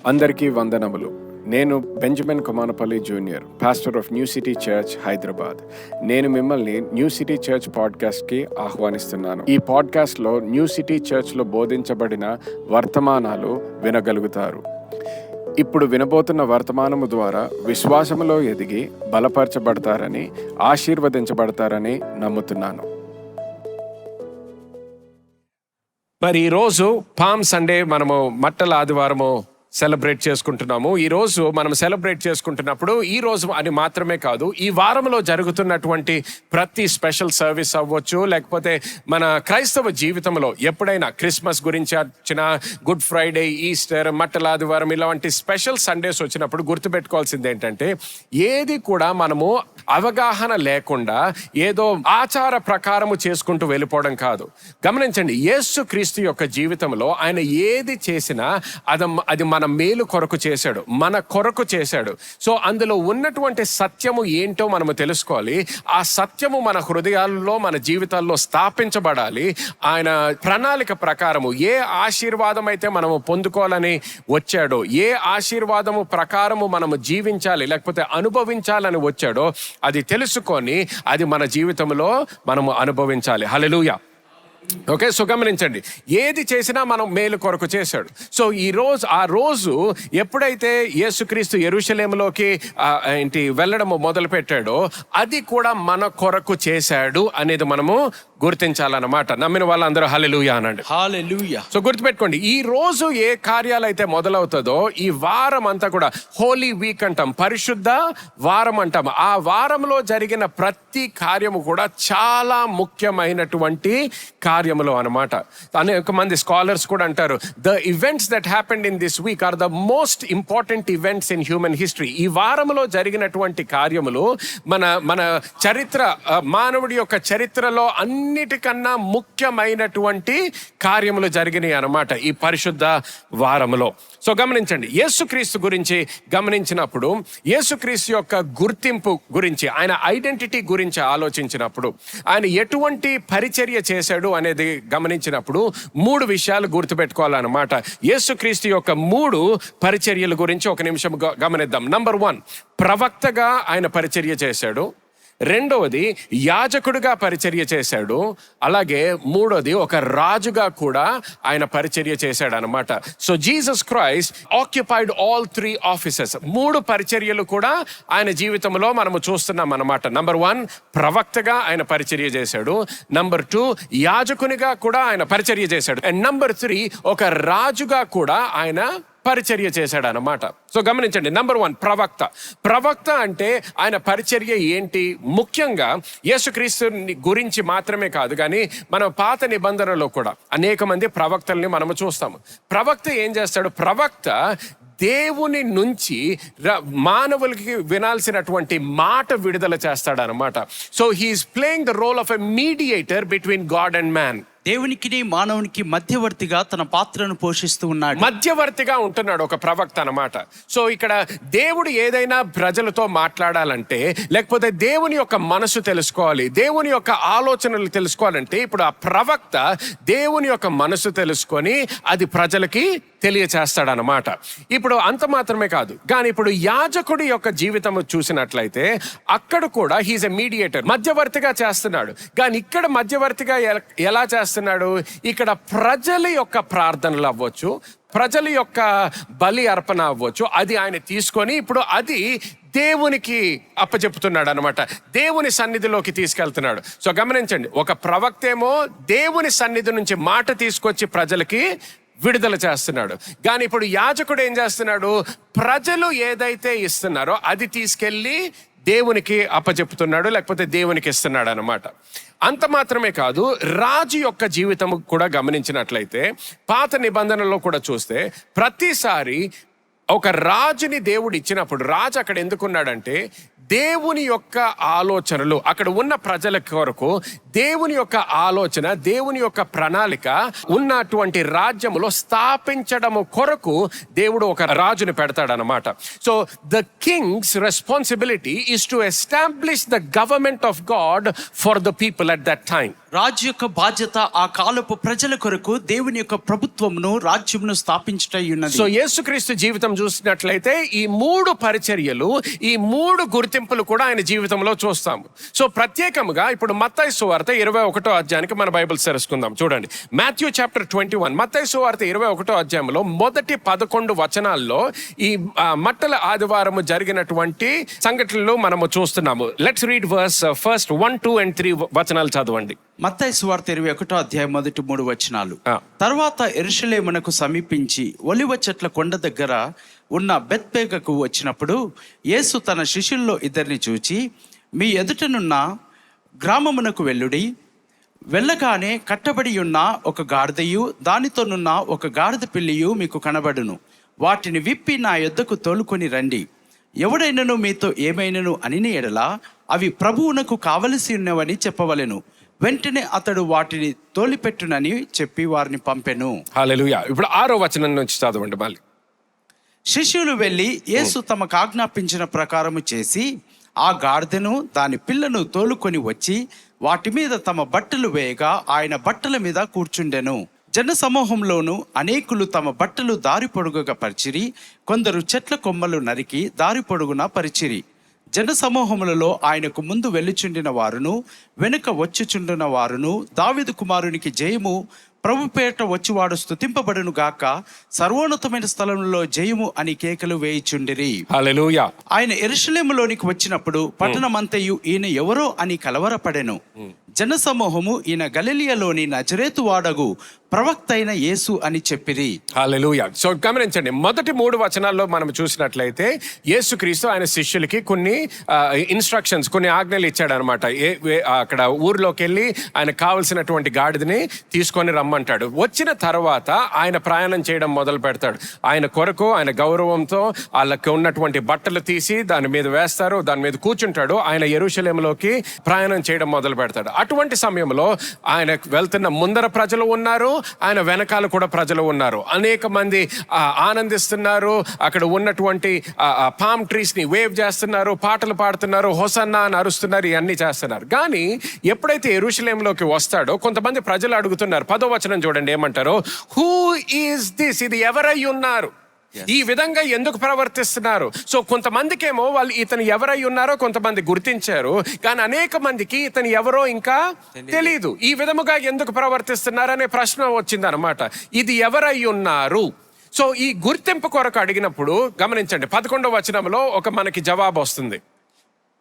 అందరికీ వందనములు. నేను Benjamin Komanapalli junior, pastor of new city church, Hyderabad. నేను మిమ్మల్ని న్యూ సిటీ చర్చ్ పాడ్కాస్ట్కి ఆహ్వానిస్తున్నాను. ఈ పాడ్కాస్ట్లో న్యూ సిటీ చర్చ్లో బోధించబడిన వర్తమానాలు వినగలుగుతారు. ఇప్పుడు వినబోతున్న వర్తమానము ద్వారా విశ్వాసములో ఎదిగి బలపరచబడతారని, ఆశీర్వదించబడతారని నమ్ముతున్నాను. మరి ఈరోజు పామ్ సండే మనము మట్టల ఆదివారము సెలబ్రేట్ చేసుకుంటున్నాము. ఈరోజు మనం సెలబ్రేట్ చేసుకుంటున్నప్పుడు ఈ రోజు అని మాత్రమే కాదు, ఈ వారంలో జరుగుతున్నటువంటి ప్రతి స్పెషల్ సర్వీస్ అవ్వచ్చు, లేకపోతే మన క్రైస్తవ జీవితంలో ఎప్పుడైనా క్రిస్మస్ గురించి వచ్చిన, గుడ్ ఫ్రైడే, ఈస్టర్, మట్టల ఆదివారం ఇలాంటి స్పెషల్ సండేస్ వచ్చినప్పుడు గుర్తుపెట్టుకోవాల్సింది ఏంటంటే, ఏది కూడా మనము అవగాహన లేకుండా ఏదో ఆచార ప్రకారము చేసుకుంటూ వెళ్ళిపోవడం కాదు. గమనించండి, యేసు క్రీస్తు యొక్క జీవితంలో ఆయన ఏది చేసినా అది మన మేలు కొరకు చేశాడు, మన కొరకు చేశాడు. సో అందులో ఉన్నటువంటి సత్యము ఏంటో మనము తెలుసుకోవాలి. ఆ సత్యము మన హృదయాల్లో, మన జీవితాల్లో స్థాపించబడాలి. ఆయన ప్రణాళిక ప్రకారము ఏ ఆశీర్వాదం అయితే మనము పొందుకోవాలని వచ్చాడో, ఏ ఆశీర్వాదము ప్రకారము మనము జీవించాలి లేకపోతే అనుభవించాలని వచ్చాడో, అది తెలుసుకొని అది మన జీవితంలో మనము అనుభవించాలి. హల్లెలూయా. ఓకే, సో గమనించండి, ఏది చేసినా మనం మేలు కొరకు చేశాడు. సో ఆ రోజు ఎప్పుడైతే యేసుక్రీస్తు యెరూషలేములోకి వెళ్ళడము మొదలు పెట్టాడో, అది కూడా మన కొరకు చేశాడు అనేది మనము గుర్తించాలన్నమాట. నమ్మిన వాళ్ళందరూ హల్లెలూయా అనండి. హల్లెలూయా. సో గుర్తుపెట్టుకోండి, ఈ రోజు ఏ కార్యాలు అయితే మొదలవుతుందో, ఈ వారం అంతా కూడా హోలీ వీక్ అంటాం, పరిశుద్ధ వారం అంటాం. ఆ వారంలో జరిగిన ప్రతి కార్యము కూడా చాలా ముఖ్యమైనటువంటి కార్యములు అన్నమాట. అనేక మంది స్కాలర్స్ కూడా అంటారు, the events that happened in this week or the most important events in human history. ఈ వారంలో జరిగినటువంటి కార్యములు మన చరిత్ర, మానవుడి యొక్క చరిత్రలో అన్నిటికన్నా ముఖ్యమైనటువంటి కార్యములు జరిగినాయి అన్నమాట ఈ పరిశుద్ధ వారములో. సో గమనించండి, యేసుక్రీస్తు గురించి గమనించినప్పుడు, యేసుక్రీస్తు యొక్క గుర్తింపు గురించి, ఆయన ఐడెంటిటీ గురించి ఆలోచించినప్పుడు, ఆయన ఎటువంటి పరిచర్య చేశాడు అనేది గమనించినప్పుడు 3 విషయాలు గుర్తుపెట్టుకోవాలన్నమాట. యేసుక్రీస్తు యొక్క 3 పరిచర్యల గురించి ఒక నిమిషం గమనిద్దాం. నంబర్ 1, ప్రవక్తగా ఆయన పరిచర్య చేశాడు. రెండవది, యాజకుడిగా పరిచర్య చేశాడు. అలాగే మూడోది, ఒక రాజుగా కూడా ఆయన పరిచర్య చేశాడు అనమాట. So Jesus Christ occupied all 3 offices. 3 పరిచర్యలు కూడా ఆయన జీవితంలో మనము చూస్తున్నాం అనమాట. నంబర్ 1, ప్రవక్తగా ఆయన పరిచర్య చేశాడు. నంబర్ 2, యాజకునిగా కూడా ఆయన పరిచర్య చేశాడు. అండ్ నంబర్ 3, ఒక రాజుగా కూడా ఆయన పరిచర్య చేశాడు అన్నమాట. సో గమనించండి, నంబర్ 1, ప్రవక్త అంటే ఆయన పరిచర్య ఏంటి? ముఖ్యంగా యేసుక్రీస్తు గురించి మాత్రమే కాదు, కానీ మన పాత నిబంధనలో కూడా అనేక మంది ప్రవక్తల్ని మనము చూస్తాము. ప్రవక్త ఏం చేస్తాడు? ప్రవక్త దేవుని నుంచి మానవులకి వినాల్సినటువంటి మాట విడుదల చేస్తాడు అనమాట. So he is playing the role of a mediator between God and man. దేవునికి మానవునికి మధ్యవర్తిగా తన పాత్రను పోషిస్తూ ఉన్నాడు. మధ్యవర్తిగా ఉంటున్నాడు ఒక ప్రవక్త అన్నమాట. సో ఇక్కడ దేవుడు ఏదైనా ప్రజలతో మాట్లాడాలంటే, లేకపోతే దేవుని యొక్క మనసు తెలుసుకోవాలి, దేవుని యొక్క ఆలోచనలు తెలుసుకోవాలంటే, ఇప్పుడు ఆ ప్రవక్త దేవుని యొక్క మనసు తెలుసుకొని అది ప్రజలకి తెలియచేస్తాడనమాట. ఇప్పుడు అంత మాత్రమే కాదు, కానీ ఇప్పుడు యాజకుడి యొక్క జీవితం చూసినట్లయితే అక్కడ కూడా హీఈస్ ఎ మీడియేటర్, మధ్యవర్తిగా చేస్తున్నాడు. కానీ ఇక్కడ మధ్యవర్తిగా ఎలా చేస్తున్నాడు? ఇక్కడ ప్రజల యొక్క ప్రార్థనలు అవ్వచ్చు, ప్రజల యొక్క బలి అర్పణ అవ్వచ్చు, అది ఆయన తీసుకొని ఇప్పుడు అది దేవునికి అప్పచెప్పుతున్నాడు అనమాట. దేవుని సన్నిధిలోకి తీసుకెళ్తున్నాడు. సో గమనించండి, ఒక ప్రవక్త ఏమో దేవుని సన్నిధి నుంచి మాట తీసుకొచ్చి ప్రజలకి విడుదల చేస్తున్నాడు. కానీ ఇప్పుడు యాజకుడు ఏం చేస్తున్నాడు? ప్రజలు ఏదైతే ఇస్తున్నారో అది తీసుకెళ్ళి దేవునికి అప్పచెప్పుతున్నాడు, లేకపోతే దేవునికి ఇస్తున్నాడు అనమాట. అంత మాత్రమే కాదు, రాజు యొక్క జీవితం కూడా గమనించినట్లయితే పాత నిబంధనలో కూడా చూస్తే ప్రతిసారి ఒక రాజుని దేవుడు ఇచ్చినప్పుడు, రాజు అక్కడ ఎందుకున్నాడంటే దేవుని యొక్క ఆలోచనలు, అక్కడ ఉన్న ప్రజల కొరకు దేవుని యొక్క ఆలోచన, దేవుని యొక్క ప్రణాళిక ఉన్నటువంటి రాజ్యములో స్థాపించడము కొరకు దేవుడు ఒక రాజుని పెడతాడనమాట. So the king's responsibility is to establish the government of God for the people at that time. రాజు యొక్క బాధ్యత ఆ కాలపు ప్రజల కొరకు దేవుని యొక్క ప్రభుత్వమును, రాజ్యమును స్థాపించుటై ఉన్నది. సో యేసుక్రీస్తు జీవితం చూసినట్లయితే ఈ 3 పరిచర్యలు, ఈ 3 గుర్తింపులు కూడా ఆయన జీవితంలో చూస్తాము. సో ప్రత్యేకంగా ఇప్పుడు మత్తయి సువార్త 21వ అధ్యాయానికి మన బైబిల్ తెరుచుకుందాం. చూడండి, మాథ్యూ చాప్టర్ 21. మత్తయి సువార్త 21వ అధ్యాయంలో మొదటి 11 వచనాల్లో ఈ మట్టల ఆదివారము జరిగినటువంటి సంఘటనలు మనము చూస్తున్నాము. Let's read verse first 1, 2 and 3 వచనాలు చదవండి. మత్తయి సువార్త 21వ అధ్యాయం మొదటి 3 వచనాలు. తర్వాత యెరూషలేమునకు సమీపించి ఒలివ చెట్ల కొండ దగ్గర ఉన్న బెత్పేగకు వచ్చినప్పుడు యేసు తన శిష్యుల్లో 2 చూచి, మీ ఎదుటనున్న గ్రామమునకు వెళ్ళుడి. వెళ్ళగానే కట్టబడి ఉన్న ఒక గాడిదయు దానితోనున్న ఒక గాడిద పిల్లియు మీకు కనబడును. వాటిని విప్పి నా యొద్దకు తోలుకొని రండి. ఎవడైనను మీతో ఏమైనను అనిన ఎడల అవి ప్రభువునకు కావలసి ఉన్నవని చెప్పవలెను. వెంటనే అతడు వాటిని తోలిపెట్టునని చెప్పి వారిని పంపెను. హల్లెలూయా. ఇప్పుడు 6వ వచనం నుంచి చదవండి మళ్ళీ. శిష్యులు వెళ్ళి యేసు తమకు ఆజ్ఞాపించిన ప్రకారము చేసి ఆ గాడిదను దాని పిల్లను తోలుకొని వచ్చి వాటి మీద తమ బట్టలు వేయగా ఆయన బట్టల మీద కూర్చుండెను. జన సమూహంలోను అనేకులు తమ బట్టలు దారి పొడుగుగా పరిచిరి, కొందరు చెట్ల కొమ్మలు నరికి దారి పొడుగున పరిచిరి. జన సమూహములలో ఆయనకు ముందు వెళ్ళుచుండిన వారును వెనుక వచ్చుచుండిన వారును దావీదు కుమారునికి జయము, ప్రభు పేట వచ్చివాడు స్తుతింపబడును గాక, సర్వోన్నతమైన స్థలంలో జయము అని కేకలు వేయిచుండిరి. హల్లెలూయా. ఆయన యెరూషలేములోనికి వచ్చినప్పుడు పట్టణమంతయు ఈయన ఎవరో అని కలవరపడెను. జన సమూహము ఈయన గలిలయలోని నజరేతు వాడగు ప్రవక్త అయిన యేసు అని చెప్పిరి. హల్లెలూయా. సో గమనించండి, మొదటి 3 వచనాల్లో మనం చూసినట్లయితే యేసుక్రీస్తు ఆయన శిష్యులకి కొన్ని ఇన్స్ట్రక్షన్స్, కొన్ని ఆజ్ఞలు ఇచ్చాడు అనమాట. అక్కడ ఊర్లోకి వెళ్ళి ఆయన కావలసినటువంటి గాడిదని తీసుకొని రమ్మంటాడు. వచ్చిన తర్వాత ఆయన ప్రయాణం చేయడం మొదలు పెడతాడు. ఆయన కొరకు, ఆయన గౌరవంతో వాళ్ళకి ఉన్నటువంటి బట్టలు తీసి దాని మీద వేస్తారు, దాని మీద కూర్చుంటాడు. ఆయన యెరూషలేములోకి ప్రయాణం చేయడం మొదలు పెడతాడు. అటువంటి సమయంలో ఆయన వెళ్తున్న ముందర ప్రజలు ఉన్నారు, ఆయన వెనకాల కూడా ప్రజలు ఉన్నారు. అనేక మంది ఆనందిస్తున్నారు. అక్కడ ఉన్నటువంటి పామ్ ట్రీస్ ని వేవ్ చేస్తున్నారు, పాటలు పాడుతున్నారు, హోసన్నా అని అరుస్తున్నారు, ఇవన్నీ చేస్తున్నారు. కానీ ఎప్పుడైతే యెరూషలేములోకి వస్తాడో కొంతమంది ప్రజలు అడుగుతున్నారు. 10వ వచనం చూడండి ఏమంటారు. Who is this? ఇది ఎవరై ఉన్నారు? ఈ విధంగా ఎందుకు ప్రవర్తిస్తున్నారు? సో కొంతమందికేమో వాళ్ళు ఇతను ఎవరై ఉన్నారో కొంతమంది గుర్తించారు, కానీ అనేక మందికి ఇతను ఎవరో ఇంకా తెలియదు. ఈ విధముగా ఎందుకు ప్రవర్తిస్తున్నారు అనే ప్రశ్న వచ్చింది అనమాట. ఇది ఎవరై ఉన్నారు? సో ఈ గుర్తింపు కొరకు అడిగినప్పుడు గమనించండి, 11వ వచనంలో ఒక మనకి జవాబు వస్తుంది.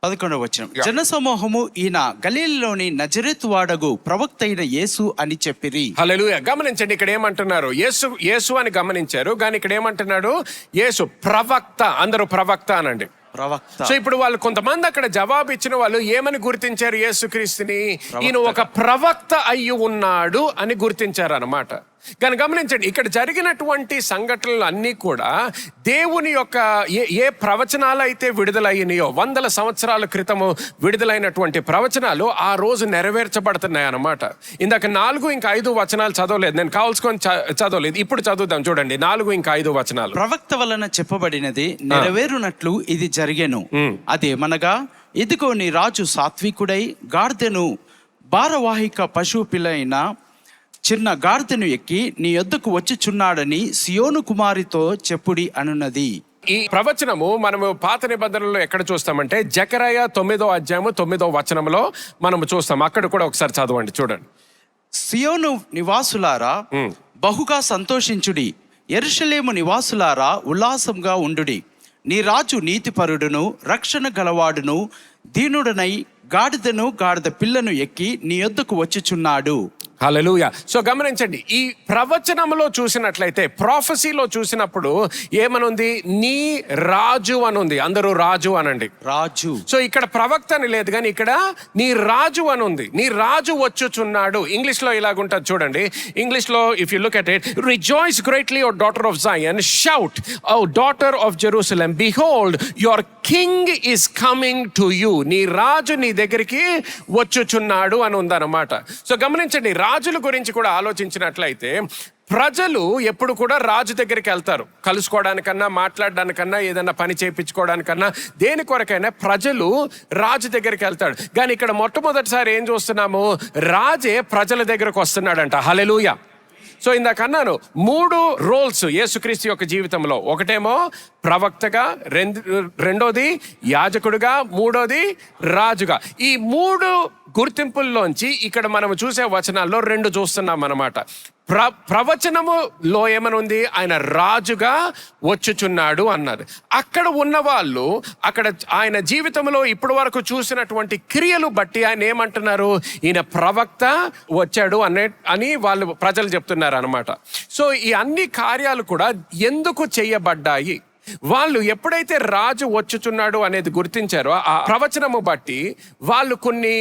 11వ వచనం. జన సమూహము ఈయన గలిలయలోని నజరేతు వాడగు ప్రవక్త అయిన యేసు అని చెప్పిరి. హల్లెలూయా. గమనించండి, ఇక్కడ ఏమంటున్నారు? యేసు అని గమనించారు, కానీ ఇక్కడ ఏమంటున్నాడు? యేసు ప్రవక్త. అందరూ ప్రవక్త అనండి. ప్రవక్త. సో ఇప్పుడు వాళ్ళు కొంతమంది అక్కడ జవాబు ఇచ్చిన వాళ్ళు ఏమని గుర్తించారు? యేసుక్రీస్తుని ఈయన ఒక ప్రవక్త అయ్యి ఉన్నాడు అని గుర్తించారు అన్నమాట. కానీ గమనించండి, ఇక్కడ జరిగినటువంటి సంఘటనలు అన్నీ కూడా దేవుని యొక్క ఏ ప్రవచనాలు అయితే విడుదలయ్యినాయో, 100 సంవత్సరాల క్రితము విడుదలైనటువంటి ప్రవచనాలు ఆ రోజు నెరవేర్చబడుతున్నాయి అన్నమాట. ఇందాక 4 ఇంకా 5 వచనాలు చదవలేదు, నేను కావాల్సుకొని చదవలేదు. ఇప్పుడు చదువుదాం చూడండి, 4 ఇంకా 5 వచనాలు. ప్రవక్త వలన చెప్పబడినది నెరవేరునట్లు ఇది జరిగెను. అదేమనగా, ఇదిగో నీ రాజు సాత్వికుడై గాడిదను భారవాహిక పశువు పిల్లైన చిన్న గాడిదను ఎక్కి నీ యొద్దకు వచ్చుచున్నాడని సియోను కుమారితో చెప్పుడి అనున్నది. ఈ ప్రవచనము మనము పాత నిబంధనలో ఎక్కడ చూస్తామంటే జకరయా 9వ అధ్యాయము 9వ వచనంలో మనము చూస్తాం. అక్కడ కూడా ఒకసారి చదవండి చూడండి. సియోను నివాసులారా బహుగా సంతోషించుడి, యెరూషలేము నివాసులారా ఉల్లాసంగా ఉండుడి. నీ రాజు నీతిపరుడును రక్షణ గలవాడును దీనుడనై గాడిదను గాడిద పిల్లను ఎక్కి నీ యొద్దకు వచ్చుచున్నాడు. హల్లెలూయా. సో గమనించండి, ఈ ప్రవచనంలో చూసినట్లయితే, ప్రాఫెసీలో చూసినప్పుడు ఏమనుంది? నీ రాజు అనుంది. అందరూ రాజు అనండి. రాజు. సో ఇక్కడ ప్రవక్త అని లేదు, కానీ ఇక్కడ నీ రాజు అని ఉంది. నీ రాజు వచ్చుచున్నాడు. ఇంగ్లీష్ లో ఇలాగుంటుంది చూడండి. ఇంగ్లీష్ లో if you look at it, rejoice greatly O daughter of Zion, shout O daughter of Jerusalem, behold your king is coming to you, నీ రాజు నీ దగ్గరికి వచ్చుచున్నాడు అని ఉందన్నమాట. సో గమనించండి, రాజుల గురించి కూడా ఆలోచించినట్లయితే ప్రజలు ఎప్పుడు కూడా రాజు దగ్గరికి వెళ్తారు, కలుసుకోవడానికన్నా, మాట్లాడడానికన్నా, ఏదైనా పని చేయించుకోవడానికన్నా, దేని కొరకైనా ప్రజలు రాజు దగ్గరికి వెళ్తాడు. కానీ ఇక్కడ మొట్టమొదటిసారి ఏం చూస్తున్నాము, రాజే ప్రజల దగ్గరకు వస్తున్నాడంట. హల్లెలూయా. సో ఇందాక అన్నాను, 3 రోల్స్ యేసుక్రీస్తు యొక్క జీవితంలో. ఒకటేమో ప్రవక్తగా, రెండోది యాజకుడిగా, మూడోది రాజుగా. ఈ 3 గుర్తింపుల్లోంచి ఇక్కడ మనం చూసే వచనాల్లో 2 చూస్తున్నాం అన్నమాట. ప్రవచనములో ఏమనుంది, ఆయన రాజుగా వచ్చుచున్నాడు అన్నది. అక్కడ ఉన్న వాళ్ళు అక్కడ ఆయన జీవితంలో ఇప్పటి వరకు చూసినటువంటి క్రియలు బట్టి ఆయన ఏమంటున్నారు, ఈయన ప్రవక్త వచ్చాడు అని వాళ్ళు ప్రజలు చెప్తున్నారు అన్నమాట. సో ఈ అన్ని కార్యాలు కూడా ఎందుకు చేయబడ్డాయి, వాళ్ళు ఎప్పుడైతే రాజు వచ్చుచున్నాడు అనేది గుర్తించారో ఆ ప్రవచనము బట్టి వాళ్ళు కొన్ని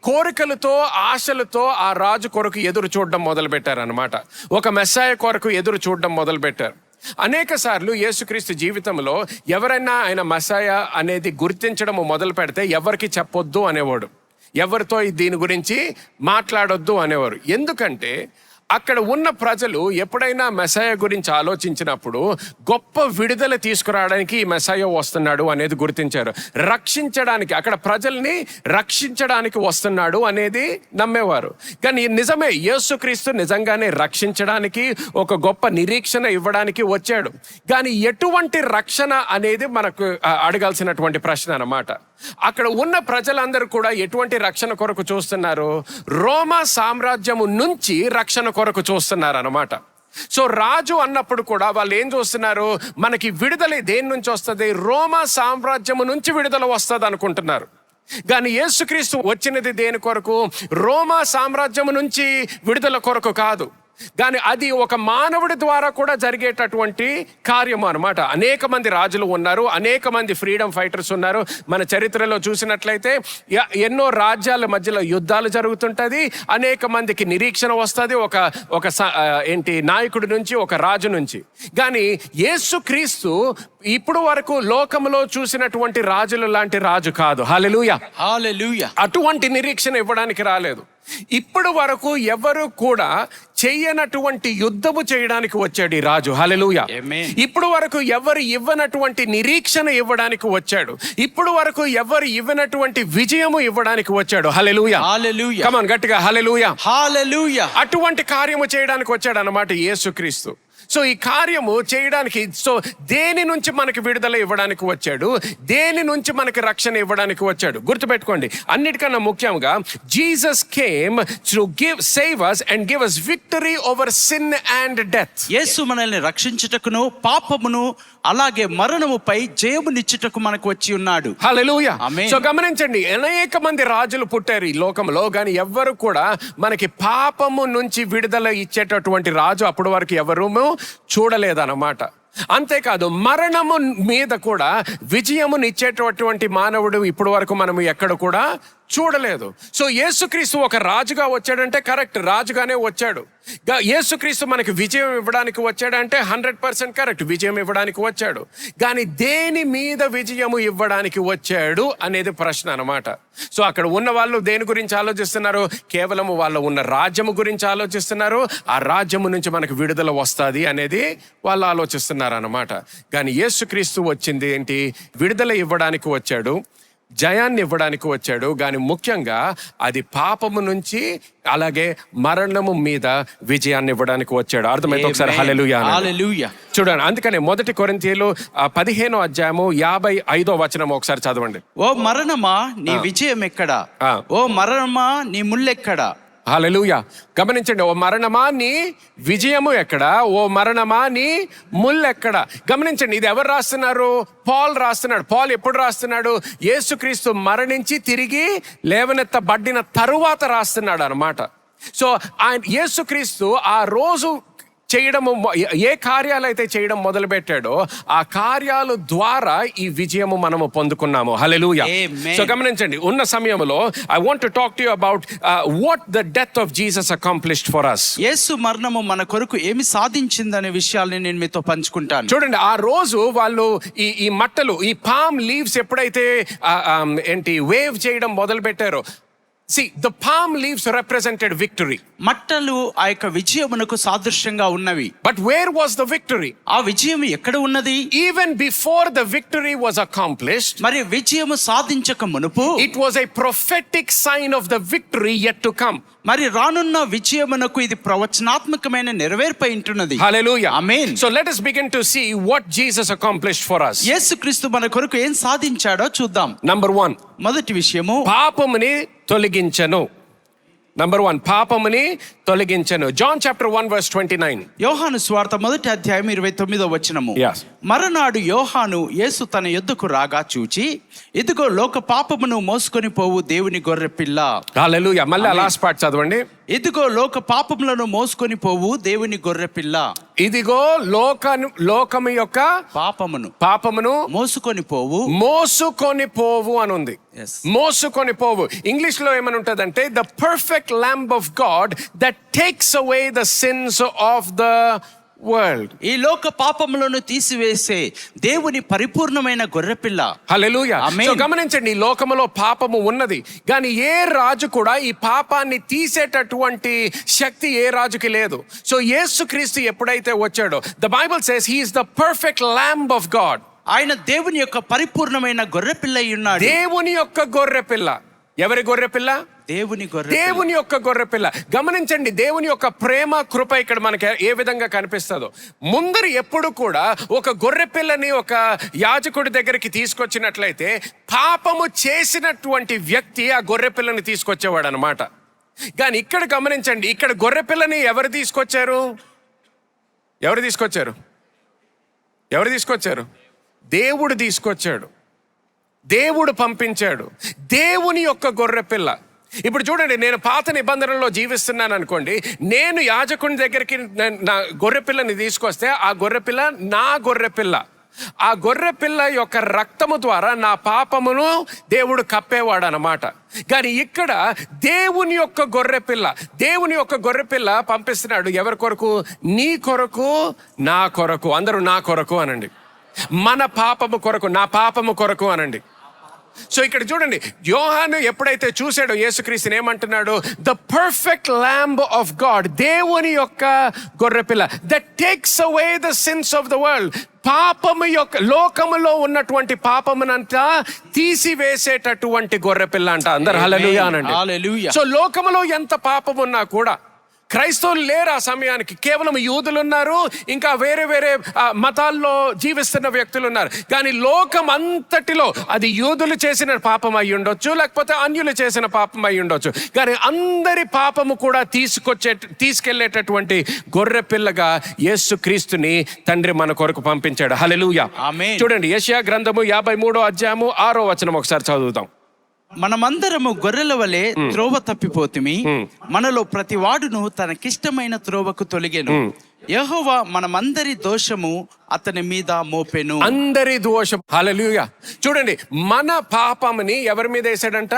కోరికలతో, ఆశలతో ఆ రాజు కొరకు ఎదురు చూడడం మొదలు పెట్టారు అనమాట. ఒక మెస్సాయ కొరకు ఎదురు చూడడం మొదలు పెట్టారు. అనేక సార్లు యేసుక్రీస్తు జీవితంలో ఎవరైనా ఆయన మెస్సాయ అనేది గుర్తించడం మొదలు పెడితే ఎవరికి చెప్పొద్దు అనేవాడు, ఎవరితో దీని గురించి మాట్లాడొద్దు అనేవారు. ఎందుకంటే అక్కడ ఉన్న ప్రజలు ఎప్పుడైనా మెస్సాయ గురించి ఆలోచించినప్పుడు గొప్ప విడుదల తీసుకురావడానికి ఈ మెస్సాయ వస్తున్నాడు అనేది గుర్తించారు. రక్షించడానికి, అక్కడ ప్రజల్ని రక్షించడానికి వస్తున్నాడు అనేది నమ్మేవారు. కానీ నిజమే, యేసుక్రీస్తు నిజంగానే రక్షించడానికి, ఒక గొప్ప నిరీక్షణ ఇవ్వడానికి వచ్చాడు. కానీ ఎటువంటి రక్షణ అనేది మనకు అడగాల్సినటువంటి ప్రశ్న అన్నమాట. అక్కడ ఉన్న ప్రజలందరూ కూడా ఎటువంటి రక్షణ కొరకు చూస్తున్నారు, రోమా సామ్రాజ్యము నుంచి రక్షణ కొరకు చూస్తున్నారు అన్నమాట. సో రాజు అన్నప్పుడు కూడా వాళ్ళు ఏం చూస్తున్నారు, మనకి విడుదల దేని నుంచి వస్తుంది, రోమా సామ్రాజ్యము నుంచి విడుదల వస్తుంది అనుకుంటున్నారు. కానీ యేసుక్రీస్తు వచ్చినది దేని కొరకు, రోమా సామ్రాజ్యము నుంచి విడుదల కొరకు కాదు, కానీ అది ఒక మానవుడి ద్వారా కూడా జరిగేటటువంటి కార్యము అనమాట. అనేక మంది రాజులు ఉన్నారు, అనేక మంది ఫ్రీడమ్ ఫైటర్స్ ఉన్నారు. మన చరిత్రలో చూసినట్లయితే ఎన్నో రాజ్యాల మధ్యలో యుద్ధాలు జరుగుతుంటుంది, అనేక మందికి నిరీక్షణ వస్తుంది ఒక నాయకుడి నుంచి, ఒక రాజు నుంచి. కానీ యేసుక్రీస్తు ఇప్పుడు వరకు లోకంలో చూసినటువంటి రాజుల లాంటి రాజు కాదు. హల్లెలూయా, హల్లెలూయా. అటువంటి నిరీక్షణ ఇవ్వడానికి రాలేదు. ఇప్పటి వరకు ఎవరు కూడా చెయ్యనటువంటి యుద్ధము చేయడానికి వచ్చాడు ఈ రాజు. హల్లెలూయా. ఇప్పుడు వరకు ఎవరు ఇవ్వనటువంటి నిరీక్షణ ఇవ్వడానికి వచ్చాడు. ఇప్పుడు వరకు ఎవరు ఇవ్వనటువంటి విజయము ఇవ్వడానికి వచ్చాడు. హల్లెలూయా, హల్లెలూయా. కమ్ ఆన్, గట్టిగా హల్లెలూయా, హల్లెలూయా. అటువంటి కార్యము చేయడానికి వచ్చాడు అన్నమాట యేసుక్రీస్తు. సో ఈ కార్యము చేయడానికి, సో దేని నుంచి మనకి విడుదల ఇవ్వడానికి వచ్చాడు, దేని నుంచి మనకి రక్షణ ఇవ్వడానికి వచ్చాడు. గుర్తుపెట్టుకోండి, అన్నిటికన్నా ముఖ్యంగా Jesus came to save us and give us victory over sin and death. యేసు మనల్ని రక్షించుటకును, పాపమును అలాగే మరణముపై జయమునిచ్చుటకు మనకు వచ్చి ఉన్నాడు. హల్లెలూయా. ఆమేన్. సో గమనించండి, అనేక మంది రాజులు పుట్టారు ఈ లోకంలో, కానీ ఎవ్వరు కూడా మనకి పాపము నుంచి విడుదల ఇచ్చేటటువంటి రాజు అప్పటి వరకు ఎవరూ చూడలేదన్నమాట. అంతేకాదు, మరణము మీద కూడా విజయమునిచ్చేటటువంటి మానవుడు ఇప్పుడు వరకు మనము ఎక్కడ కూడా చూడలేదు. సో యేసుక్రీస్తు ఒక రాజుగా వచ్చాడంటే కరెక్ట్, రాజుగానే వచ్చాడు. యేసుక్రీస్తు మనకి విజయం ఇవ్వడానికి వచ్చాడంటే 100% కరెక్ట్, విజయం ఇవ్వడానికి వచ్చాడు. కానీ దేని మీద విజయము ఇవ్వడానికి వచ్చాడు అనేది ప్రశ్న అన్నమాట. సో అక్కడ ఉన్న వాళ్ళు దేని గురించి ఆలోచిస్తున్నారు, కేవలం వాళ్ళు ఉన్న రాజ్యము గురించి ఆలోచిస్తున్నారు. ఆ రాజ్యము నుంచి మనకు విడుదల వస్తుంది అనేది వాళ్ళు ఆలోచిస్తున్నారు అన్నమాట. కానీ యేసుక్రీస్తు వచ్చింది ఏంటి, విడుదల ఇవ్వడానికి వచ్చాడు, జయాన్ని ఇవ్వడానికి వచ్చాడు. కానీ ముఖ్యంగా అది పాపము నుంచి అలాగే మరణము మీద విజయాన్ని ఇవ్వడానికి వచ్చాడు. అర్థమైతే ఒకసారి హల్లెలూయా, హల్లెలూయా. చూడండి, అందుకనే 1 కొరింథీయులు 15వ అధ్యాయము 55వ వచనం ఒకసారి చదవండి. ఓ మరణమా నీ విజయం ఎక్కడా, ఓ మరణమా నీ ముల్లెక్కడా. హల్లెలూయా. గమనించండి, ఓ మరణమా నీ విజయము ఎక్కడ, ఓ మరణమా నీ ముల్లెక్కడ. గమనించండి, ఇది ఎవరు రాస్తున్నారు, పాల్ రాస్తున్నాడు. పాల్ ఎప్పుడు రాస్తున్నాడు, యేసుక్రీస్తు మరణించి తిరిగి లేవనెత్తబడిన తరువాత రాస్తున్నాడు అన్నమాట. సో ఆయన యేసుక్రీస్తు ఆ రోజు చేయడము ఏ కార్యాలు అయితే చేయడం మొదలు పెట్టాడో ఆ కార్యాలు ద్వారా ఈ విజయము మనము పొందుకున్నాము. హల్లెలూయా. Amen. సో గమనించండి, ఉన్న సమయంలో I want to talk to you about what the death of Jesus accomplished for us. యేసు మరణము మన కొరకు ఏమి సాధించిందనే విషయాల్ని నేను మీతో పంచుకుంటాను. చూడండి, ఆ రోజు వాళ్ళు ఈ మట్టలు, ఈ పామ్ లీవ్స్ ఎప్పుడైతే వేవ్ చేయడం మొదలు పెట్టారో, see, the palm leaves represented victory. మట్టలు ఆ యొక్క విజయమునకు సాదృశ్యంగా ఉన్నవి. But where was the victory? ఆ విజయం ఎక్కడ ఉన్నది? Even before the victory was accomplished, మరి విజయము సాధించక మునుపు it was a prophetic sign of the victory yet to come. మరి రానున్న విజయమునకు ఇది ప్రవచనాత్మకమైన నెరవేర్పై ఉంటున్నది. Hallelujah. Amen. So let us begin to see what Jesus accomplished for us. యేసుక్రీస్తు మన కొరకు ఏం సాధించాడో చూద్దాం. Number 1, మొదటి విషయము పాపముని తొలగించెను. Number 1, పాపముని తొలగించెను. John chapter 1 verse 29. యోహాను సువార్త మొదటి అధ్యాయం 29వ వచనము. Yes. మరనాడు యోహాను యేసు తన యొద్దకు రాగా చూచి, ఇదిగో లోక పాపమును మోసుకొని పోవు దేవుని గొర్రె పిల్ల. Hallelujah. మళ్ళీ లాస్ట్ పార్ట్ చదవండి. ఇదిగో లోక పాపములను మోసుకొని పోవు దేవుని గొర్రె పిల్ల. ఇదిగో లోకము యొక్క పాపమును మోసుకొని పోవు అని ఉంది. Yes. మోసుకొని పోవు. ఇంగ్లీష్ లో ఏమని ఉంటదంటే the perfect lamb of God that takes away the sins of the world. ఈ లోక పాపములను తీసివేసే దేవుని పరిపూర్ణమైన గొర్రెపిల్ల. హల్లెలూయా. సో గమనించండి, ఈ లోకములో పాపము ఉన్నది, కానీ ఏ రాజు కూడా ఈ పాపాన్ని తీసేటటువంటి శక్తి ఏ రాజుకి లేదు. సో యేసుక్రీస్తు ఎప్పుడైతే వచ్చాడో, the Bible says he is the perfect lamb of God. ఆయన దేవుని యొక్క పరిపూర్ణమైన గొర్రెపిల్ల అయి ఉన్నాడు. దేవుని యొక్క గొర్రెపిల్ల. ఎవరి గొర్రెపిల్ల? దేవుని యొక్క గొర్రెపిల్ల. గమనించండి, దేవుని యొక్క ప్రేమ కృప ఇక్కడ మనకి ఏ విధంగా కనిపిస్తుందో. ముందర ఎప్పుడు కూడా ఒక గొర్రెపిల్లని ఒక యాజకుడి దగ్గరికి తీసుకొచ్చినట్లయితే పాపము చేసినటువంటి వ్యక్తి ఆ గొర్రెపిల్లని తీసుకొచ్చేవాడు అనమాట. కానీ ఇక్కడ గమనించండి, ఇక్కడ గొర్రెపిల్లని ఎవరు తీసుకొచ్చారు? దేవుడు తీసుకొచ్చాడు. దేవుడు పంపించాడు. దేవుని యొక్క గొర్రెపిల్ల. ఇప్పుడు చూడండి, నేను పాత నిబంధనలో జీవిస్తున్నాను అనుకోండి, నేను యాజకుని దగ్గరికి నా గొర్రెపిల్లని తీసుకొస్తే ఆ గొర్రెపిల్ల నా గొర్రెపిల్ల. ఆ గొర్రెపిల్ల యొక్క రక్తము ద్వారా నా పాపమును దేవుడు కప్పేవాడు అన్నమాట. కానీ ఇక్కడ దేవుని యొక్క గొర్రెపిల్ల పంపిస్తున్నాడు. ఎవరి కొరకు? నీ కొరకు, నా కొరకు. అందరూ నా కొరకు అనండి. మన పాపము కొరకు, నా పాపము కొరకు అనండి. సో ఇక్కడ చూడండి, యోహాను ఎప్పుడైతే చూశాడో యేసుక్రీస్తుని ఏమంటున్నాడు? The perfect lamb of God, దేవుని యొక్క గొర్రెపిల్ల, that takes away the sins of the world. పాపము యొక్క, లోకములో ఉన్నటువంటి పాపమునంతా తీసివేసేటటువంటి గొర్రెపిల్ల అంట. అందరు హల్లెలూయా అనండి. సో లోకములో ఎంత పాపం ఉన్నా కూడా క్రైస్తవులు లేరు ఆ సమయానికి. కేవలం యూదులు ఉన్నారు, ఇంకా వేరే వేరే మతాల్లో జీవిస్తున్న వ్యక్తులు ఉన్నారు. కానీ లోకం అంతటిలో అది యూదులు చేసిన పాపం అయి ఉండొచ్చు, లేకపోతే అన్యులు చేసిన పాపం అయి ఉండొచ్చు, కానీ అందరి పాపము కూడా తీసుకెళ్లేటటువంటి గొర్రె పిల్లగా యేసుక్రీస్తుని తండ్రి మన కొరకు పంపించాడు. హల్లెలూయా. చూడండి, యెషయా గ్రంథము 53వ అధ్యాయము 6వ వచనం ఒకసారి చదువుతాం. మనమందరము గొర్రెల వలె త్రోవ తప్పిపోతిమి, మనలో ప్రతి వాడును తనకిష్టమైన త్రోవకు తొలగెను. యెహోవా మనమందరి దోషము అతని మీద మోపెను. అందరి దోషం. హల్లెలూయా. చూడండి, మన పాపముని ఎవరి మీద వేసాడంట?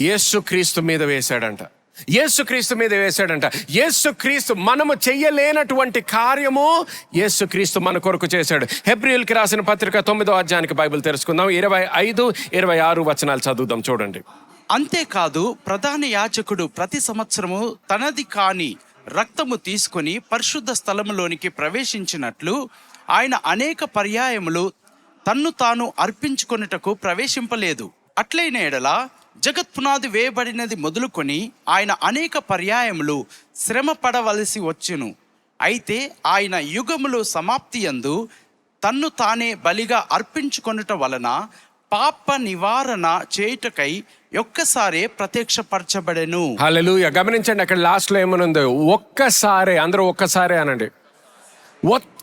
యేసుక్రీస్తు మీద వేసాడంట. యేసుక్రీస్తు మనము చెయ్యలేనటువంటి కార్యము యేసుక్రీస్తు మన కొరకు చేశాడు. హెబ్రీయులకి రాసిన పత్రిక 9వ అధ్యాయానికి బైబిల్ తెరుచుకుందాం. 25, 26 వచనాలు చదువుదాం. చూడండి. అంతేకాదు, ప్రధాన యాజకుడు ప్రతి సంవత్సరము తనది కాని రక్తము తీసుకొని పరిశుద్ధ స్థలములోనికి ప్రవేశించినట్లు ఆయన అనేక పర్యాయములు తన్ను తాను అర్పించుకొనుటకు ప్రవేశింపలేదు. అట్లైన ఎడల జగత్పునాది వేయబడినది మొదలుకొని ఆయన అనేక పర్యాయములు శ్రమ పడవలసి వచ్చును. అయితే ఆయన యుగములు సమాప్తి యందు తన్ను తానే బలిగా అర్పించుకొనుట వలన పాప నివారణ చేయుటకై ఒక్కసారే ప్రత్యక్షపరచబడెను. హల్లెలూయా. గమనించండి, అక్కడ లాస్ట్ లో ఏమనుందో? ఒక్కసారే. అందరూ ఒక్కసారే అనండి.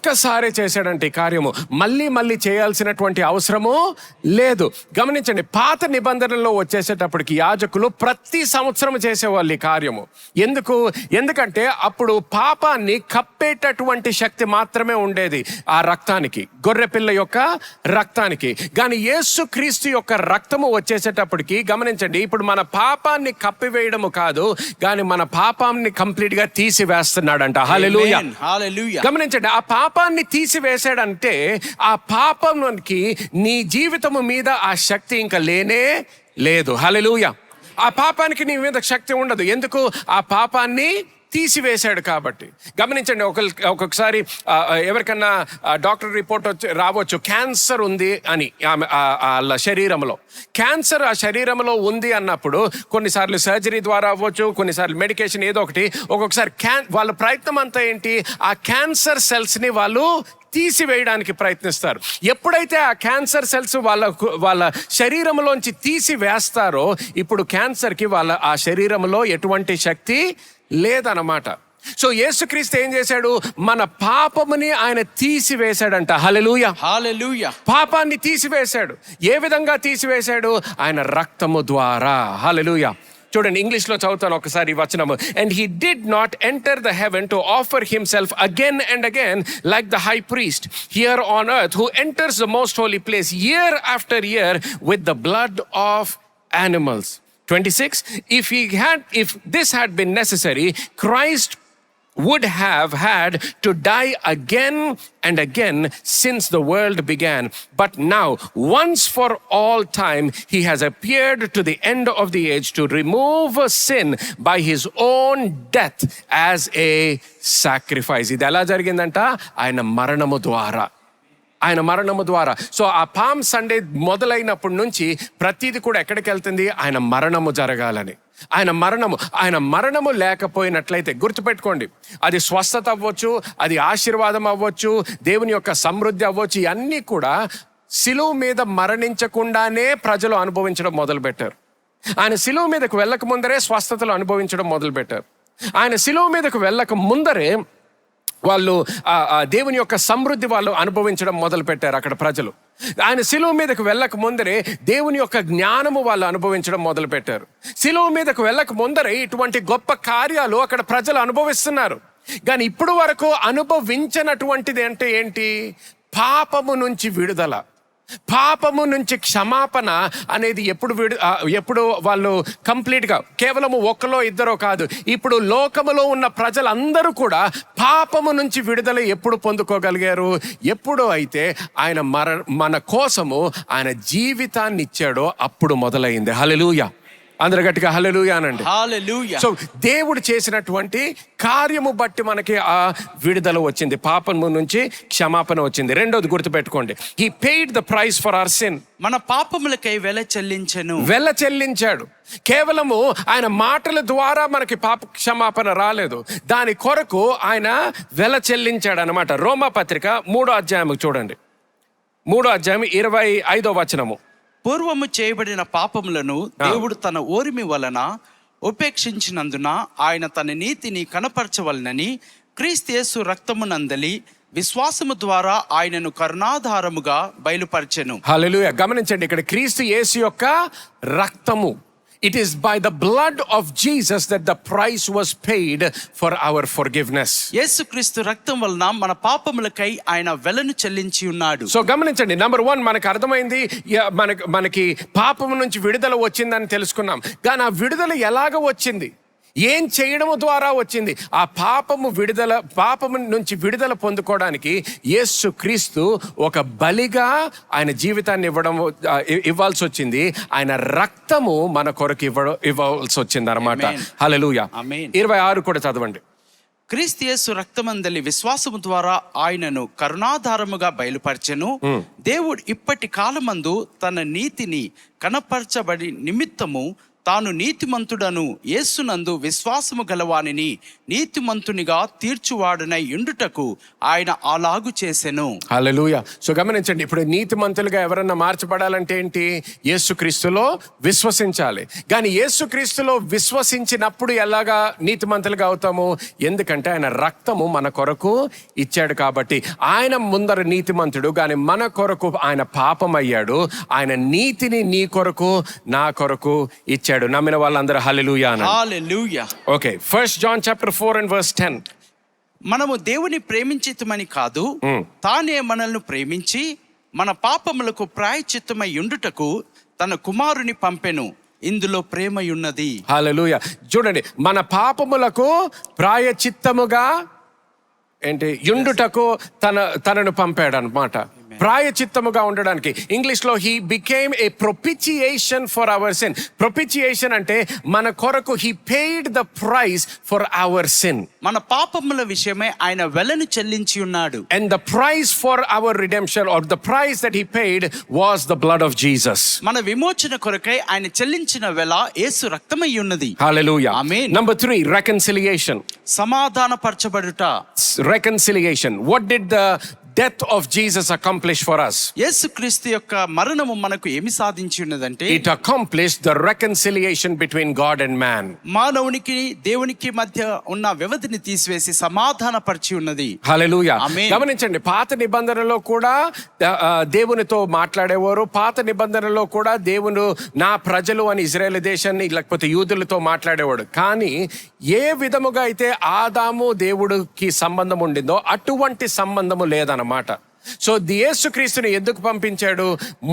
ఒక్కసారి చేశాడంటే ఈ కార్యము, మళ్ళీ మళ్ళీ చేయాల్సినటువంటి అవసరము లేదు. గమనించండి, పాత నిబంధనలో వచ్చేసేటప్పటికి యాజకులు ప్రతి సంవత్సరం చేసేవాళ్ళు ఈ కార్యము. ఎందుకంటే అప్పుడు పాపాన్ని కప్పేటటువంటి శక్తి మాత్రమే ఉండేది ఆ రక్తానికి, గొర్రెపిల్ల యొక్క రక్తానికి. కానీ యేసుక్రీస్తు యొక్క రక్తము వచ్చేసేటప్పటికి గమనించండి, ఇప్పుడు మన పాపాన్ని కప్పివేయడము కాదు, కానీ మన పాపాన్ని కంప్లీట్ గా తీసివేస్తున్నాడంట. హల్లెలూయా, హల్లెలూయా. గమనించండి, ఆ పాపాన్ని తీసివేసాడంటే ఆ పాపంకి నీ జీవితము మీద ఆ శక్తి ఇంకా లేనే లేదు. హల్లెలూయా. ఆ పాపానికి నీ మీద శక్తి ఉండదు. ఎందుకు? ఆ పాపాన్ని తీసివేశాడు కాబట్టి. గమనించండి, ఒక్కొక్కసారి ఎవరికన్నా డాక్టర్ రిపోర్ట్ రావచ్చు, క్యాన్సర్ ఉంది అని వాళ్ళ శరీరంలో. క్యాన్సర్ ఆ శరీరంలో ఉంది అన్నప్పుడు కొన్నిసార్లు సర్జరీ ద్వారా అవ్వచ్చు, కొన్నిసార్లు మెడికేషన్ ఏదో ఒకటి. ఒక్కొక్కసారి వాళ్ళ ప్రయత్నం అంతా ఏంటి? ఆ క్యాన్సర్ సెల్స్ని వాళ్ళు తీసివేయడానికి ప్రయత్నిస్తారు. ఎప్పుడైతే ఆ క్యాన్సర్ సెల్స్ వాళ్ళ శరీరంలోంచి తీసివేస్తారో ఇప్పుడు క్యాన్సర్కి ఆ శరీరంలో ఎటువంటి శక్తి లేదన్నమాట. సో యేసుక్రీస్తు ఏం చేశాడు? మన పాపముని ఆయన తీసివేశాడంట. హల్లెలూయా, హల్లెలూయా. పాపాన్ని తీసివేశాడు. ఏ విధంగా తీసివేశాడు? ఆయన రక్తము ద్వారా. హల్లెలూయా. చూడండి, ఇంగ్లీష్ లో చదువుతాను ఒకసారి ఈ వచనము. And he did not enter the heaven to offer himself again and again like the high priest here on earth who enters the most holy place year after year with the blood of animals. 26, if this had been necessary, Christ would have had to die again and again since the world began. But now, once for all time, he has appeared to the end of the age to remove sin by his own death as a sacrifice. ఇది ఎలా జరిగిందంట? ఆయన మరణము ద్వారా. ఆయన మరణము ద్వారా. So ఆ పామ్ సండే మొదలైనప్పటి నుంచి ప్రతిది కూడా ఎక్కడికి వెళ్తుంది? ఆయన మరణము జరగాలని. ఆయన మరణము లేకపోయినట్లయితే గుర్తుపెట్టుకోండి, అది స్వస్థత అవ్వచ్చు, అది ఆశీర్వాదం అవ్వచ్చు, దేవుని యొక్క సమృద్ధి అవ్వచ్చు, ఇవన్నీ కూడా శిలువ మీద మరణించకుండానే ప్రజలు అనుభవించడం మొదలుపెట్టారు. ఆయన శిలువ మీదకు వెళ్ళక ముందరే స్వస్థతలు అనుభవించడం మొదలుపెట్టారు. ఆయన శిలువ మీదకు వెళ్ళక ముందరే వాళ్ళు దేవుని యొక్క సమృద్ధి వాళ్ళు అనుభవించడం మొదలు పెట్టారు అక్కడ ప్రజలు. ఆయన శిలువ మీదకు వెళ్ళక ముందరే దేవుని యొక్క జ్ఞానము వాళ్ళు అనుభవించడం మొదలు పెట్టారు. శిలువ మీదకు వెళ్ళక ముందరే ఇటువంటి గొప్ప కార్యాలు అక్కడ ప్రజలు అనుభవిస్తున్నారు. కానీ ఇప్పుడు వరకు అనుభవించినటువంటిది అంటే ఏంటి? పాపము నుంచి విడుదల, పాపము నుంచి క్షమాపణ అనేది ఎప్పుడు వాళ్ళు కంప్లీట్గా, కేవలము ఒక్కలో ఇద్దరో కాదు, ఇప్పుడు లోకములో ఉన్న ప్రజలందరూ కూడా పాపము నుంచి విడుదల ఎప్పుడు పొందుకోగలిగారు? ఎప్పుడు అయితే ఆయన మన కోసము ఆయన జీవితాన్ని ఇచ్చాడో అప్పుడు మొదలైంది. హల్లెలూయా. అందరు గట్టిగా హల్లెలూయా అనండి. హల్లెలూయా. సో దేవుడు చేసినటువంటి కార్యము బట్టి మనకి ఆ విడుదల వచ్చింది, పాపము నుంచి క్షమాపణ వచ్చింది. రెండోది గుర్తుపెట్టుకోండి, he paid the price for our sin. మన పాపములకై వెల చెల్లించాడు. కేవలము ఆయన మాటల ద్వారా మనకి పాప క్షమాపణ రాలేదు, దాని కొరకు ఆయన వెల చెల్లించాడు అనమాట. రోమా పత్రిక 3వ అధ్యాయం చూడండి, 3వ అధ్యాయం 25వ వచనము. పూర్వము చేయబడిన పాపములను దేవుడు తన ఓరిమి వలన ఉపేక్షించినందున ఆయన తన నీతిని కనపరచవలనని క్రీస్తు యేసు రక్తమునందలి విశ్వాసము ద్వారా ఆయనను కరుణాధారముగా బయలుపరచెను. హల్లెలూయా. గమనించండి, ఇక్కడ క్రీస్తు యేసు యొక్క రక్తము. It is by the blood of Jesus that the price was paid for our forgiveness. యేసుక్రీస్తు రక్తం వలన మన పాపములకై ఆయన వెలను చెల్లించి ఉన్నాడు. సో గమనించండి, నంబర్ 1 మనకు అర్థమైంది, మనకి పాపము నుంచి విడుదల వచ్చిందని తెలుసుకున్నాం. కానీ ఆ విడుదల ఎలాగ వచ్చింది? ఏం చేయడము ద్వారా వచ్చింది? ఆ పాపము నుంచి విడుదల పొందుకోవడానికి యేసు క్రీస్తు ఒక బలిగా ఆయన జీవితాన్ని ఇవ్వాల్సి వచ్చింది. ఆయన రక్తము మన కొరకు ఇవ్వాల్సి వచ్చింది అన్నమాట. హల్లెలూయా. 26 కూడా చదవండి. క్రీస్తు యేసు రక్తమందలి విశ్వాసము ద్వారా ఆయనను కరుణాధారముగా బయలుపరచెను. దేవుడు ఇప్పటి కాలమందు తన నీతిని కనపరచబడి నిమిత్తము తాను నీతిమంతుడను యేసునందు విశ్వాసము గలవానిని నీతిమంతునిగా తీర్చువాడునై ఉండుటకు ఆయన అలాగు చేసెను. హల్లెలూయా. సో గమనించండి, ఇప్పుడు నీతిమంతులుగా ఎవరన్నా మార్చబడాలంటే ఏంటి? యేసుక్రీస్తులో విశ్వసించాలి. కానీ యేసుక్రీస్తులో విశ్వసించినప్పుడు ఎలాగా నీతిమంతులుగా అవుతాము? ఎందుకంటే ఆయన రక్తము మన కొరకు ఇచ్చాడు కాబట్టి. ఆయన ముందర నీతిమంతుడు, కానీ మన కొరకు ఆయన పాపం అయ్యాడు. ఆయన నీతిని నీ కొరకు నా కొరకు ఇచ్చాడు. నమ్మిన వాళ్ళందరూ హల్లెలూయా అనండి. హల్లెలూయా. Okay, 1 John chapter 4 and verse 10. మనము దేవుని ప్రేమించితమని కాదు, తానే మనల్ని ప్రేమించి మన పాపములకు ప్రాయశ్చిత్తమై ఉండుటకు తన కుమారుని పంపెను. ఇందులో ప్రేమయున్నది. హల్లెలూయా. చూడండి, మన పాపములకు ప్రాయచిత్తముగా ఏంటి యుండుటకు తనను పంపాడు అన్నమాట. ప్రాయచిత్తముగా ఉండడానికి. ఇంగ్లీష్ లో he became a propitiation for our sin. Propitiation అంటే మన కొరకు he paid the price for our sin. మన పాపముల విషయమై ఆయన వెలను చెల్లించి ఉన్నాడు. And the price for our redemption, or the price that he paid, was the blood of Jesus. మన విమోచన కొరకై ఆయన చెల్లించిన వెల యేసు రక్తమై ఉన్నది. Hallelujah. Amen. Number 3, reconciliation. సమాధానపరచబడుట. Reconciliation. What did the death of Jesus accomplish for us? యేసుక్రీస్తు యొక్క మరణము మనకు ఏమి సాధించి ఉన్నదంటే, It accomplished the reconciliation between God and man. మానవునికి దేవునికి మధ్య ఉన్న వ్యవధిని తీసివేసి సమాధానపరిచి ఉన్నది. హల్లెలూయా. Amen. గమనించండి, పాత నిబంధనలో కూడా దేవునితో మాట్లాడేవారు. పాత నిబంధనలో కూడా దేవుడు నా ప్రజలు అని ఇజ్రాయేల్ దేశాన్ని లేకపోతే యూదులతో మాట్లాడేవాడు. కానీ ఏ విధముగా అయితే ఆదాము దేవుడికి సంబంధం ఉండిందో అటువంటి సంబంధము లేదన్నమాట. సో యేసుక్రీస్తుని ఎందుకు పంపించాడు?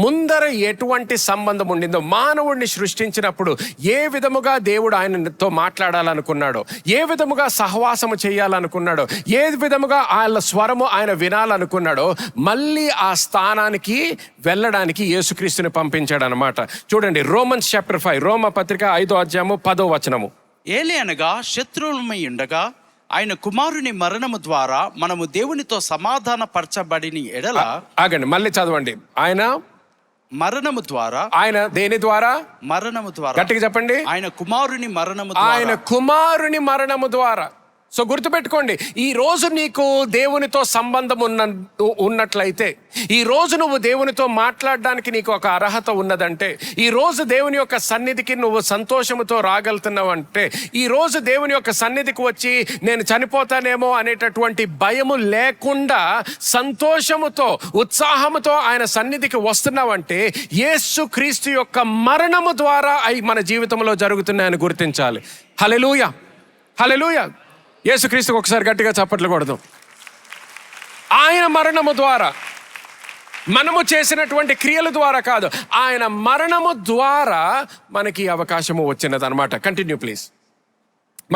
ముందర ఎటువంటి సంబంధం ఉండిందో, మానవుడిని సృష్టించినప్పుడు ఏ విధముగా దేవుడు ఆయనతో మాట్లాడాలనుకున్నాడో, ఏ విధముగా సహవాసము చేయాలనుకున్నాడో, ఏ విధముగా ఆయన స్వరము ఆయన వినాలనుకున్నాడో, మళ్ళీ ఆ స్థానానికి వెళ్ళడానికి యేసుక్రీస్తుని పంపించాడు అనమాట. చూడండి, రోమన్స్ చాప్టర్ 5, రోమ పత్రిక 5వ అధ్యాయము 10వ వచనము. ఏలే అనగా శత్రువులమై ఉండగా ఆయన కుమారుని మరణము ద్వారా మనము దేవునితో సమాధాన పరచబడిన ఎడల. ఆగండి, మళ్ళీ చదవండి. ఆయన మరణము ద్వారా. ఆయన దేని ద్వారా? మరణము ద్వారా. గట్టిగా చెప్పండి. ఆయన కుమారుని మరణము ఆయన ద్వారా. కుమారుని మరణము ద్వారా. సో గుర్తుపెట్టుకోండి, ఈ రోజు నీకు దేవునితో సంబంధం ఉన్నట్లయితే, ఈ రోజు నువ్వు దేవునితో మాట్లాడడానికి నీకు ఒక అర్హత ఉన్నదంటే, ఈ రోజు దేవుని యొక్క సన్నిధికి నువ్వు సంతోషముతో రాగలుగుతున్నావు అంటే, ఈ రోజు దేవుని యొక్క సన్నిధికి వచ్చి నేను చనిపోతానేమో అనేటటువంటి భయము లేకుండా సంతోషముతో ఉత్సాహముతో ఆయన సన్నిధికి వస్తున్నావంటే, యేసు క్రీస్తు యొక్క మరణము ద్వారా అవి మన జీవితంలో జరుగుతున్నాయని గుర్తించాలి. హల్లెలూయా, హల్లెలూయా. యేసుక్రీస్తుకు ఒకసారి గట్టిగా చప్పట్లు కొడదాం. ఆయన మరణము ద్వారా, మనము చేసినటువంటి క్రియల ద్వారా కాదు, ఆయన మరణము ద్వారా మనకి అవకాశము వచ్చినది అనమాట. Continue please.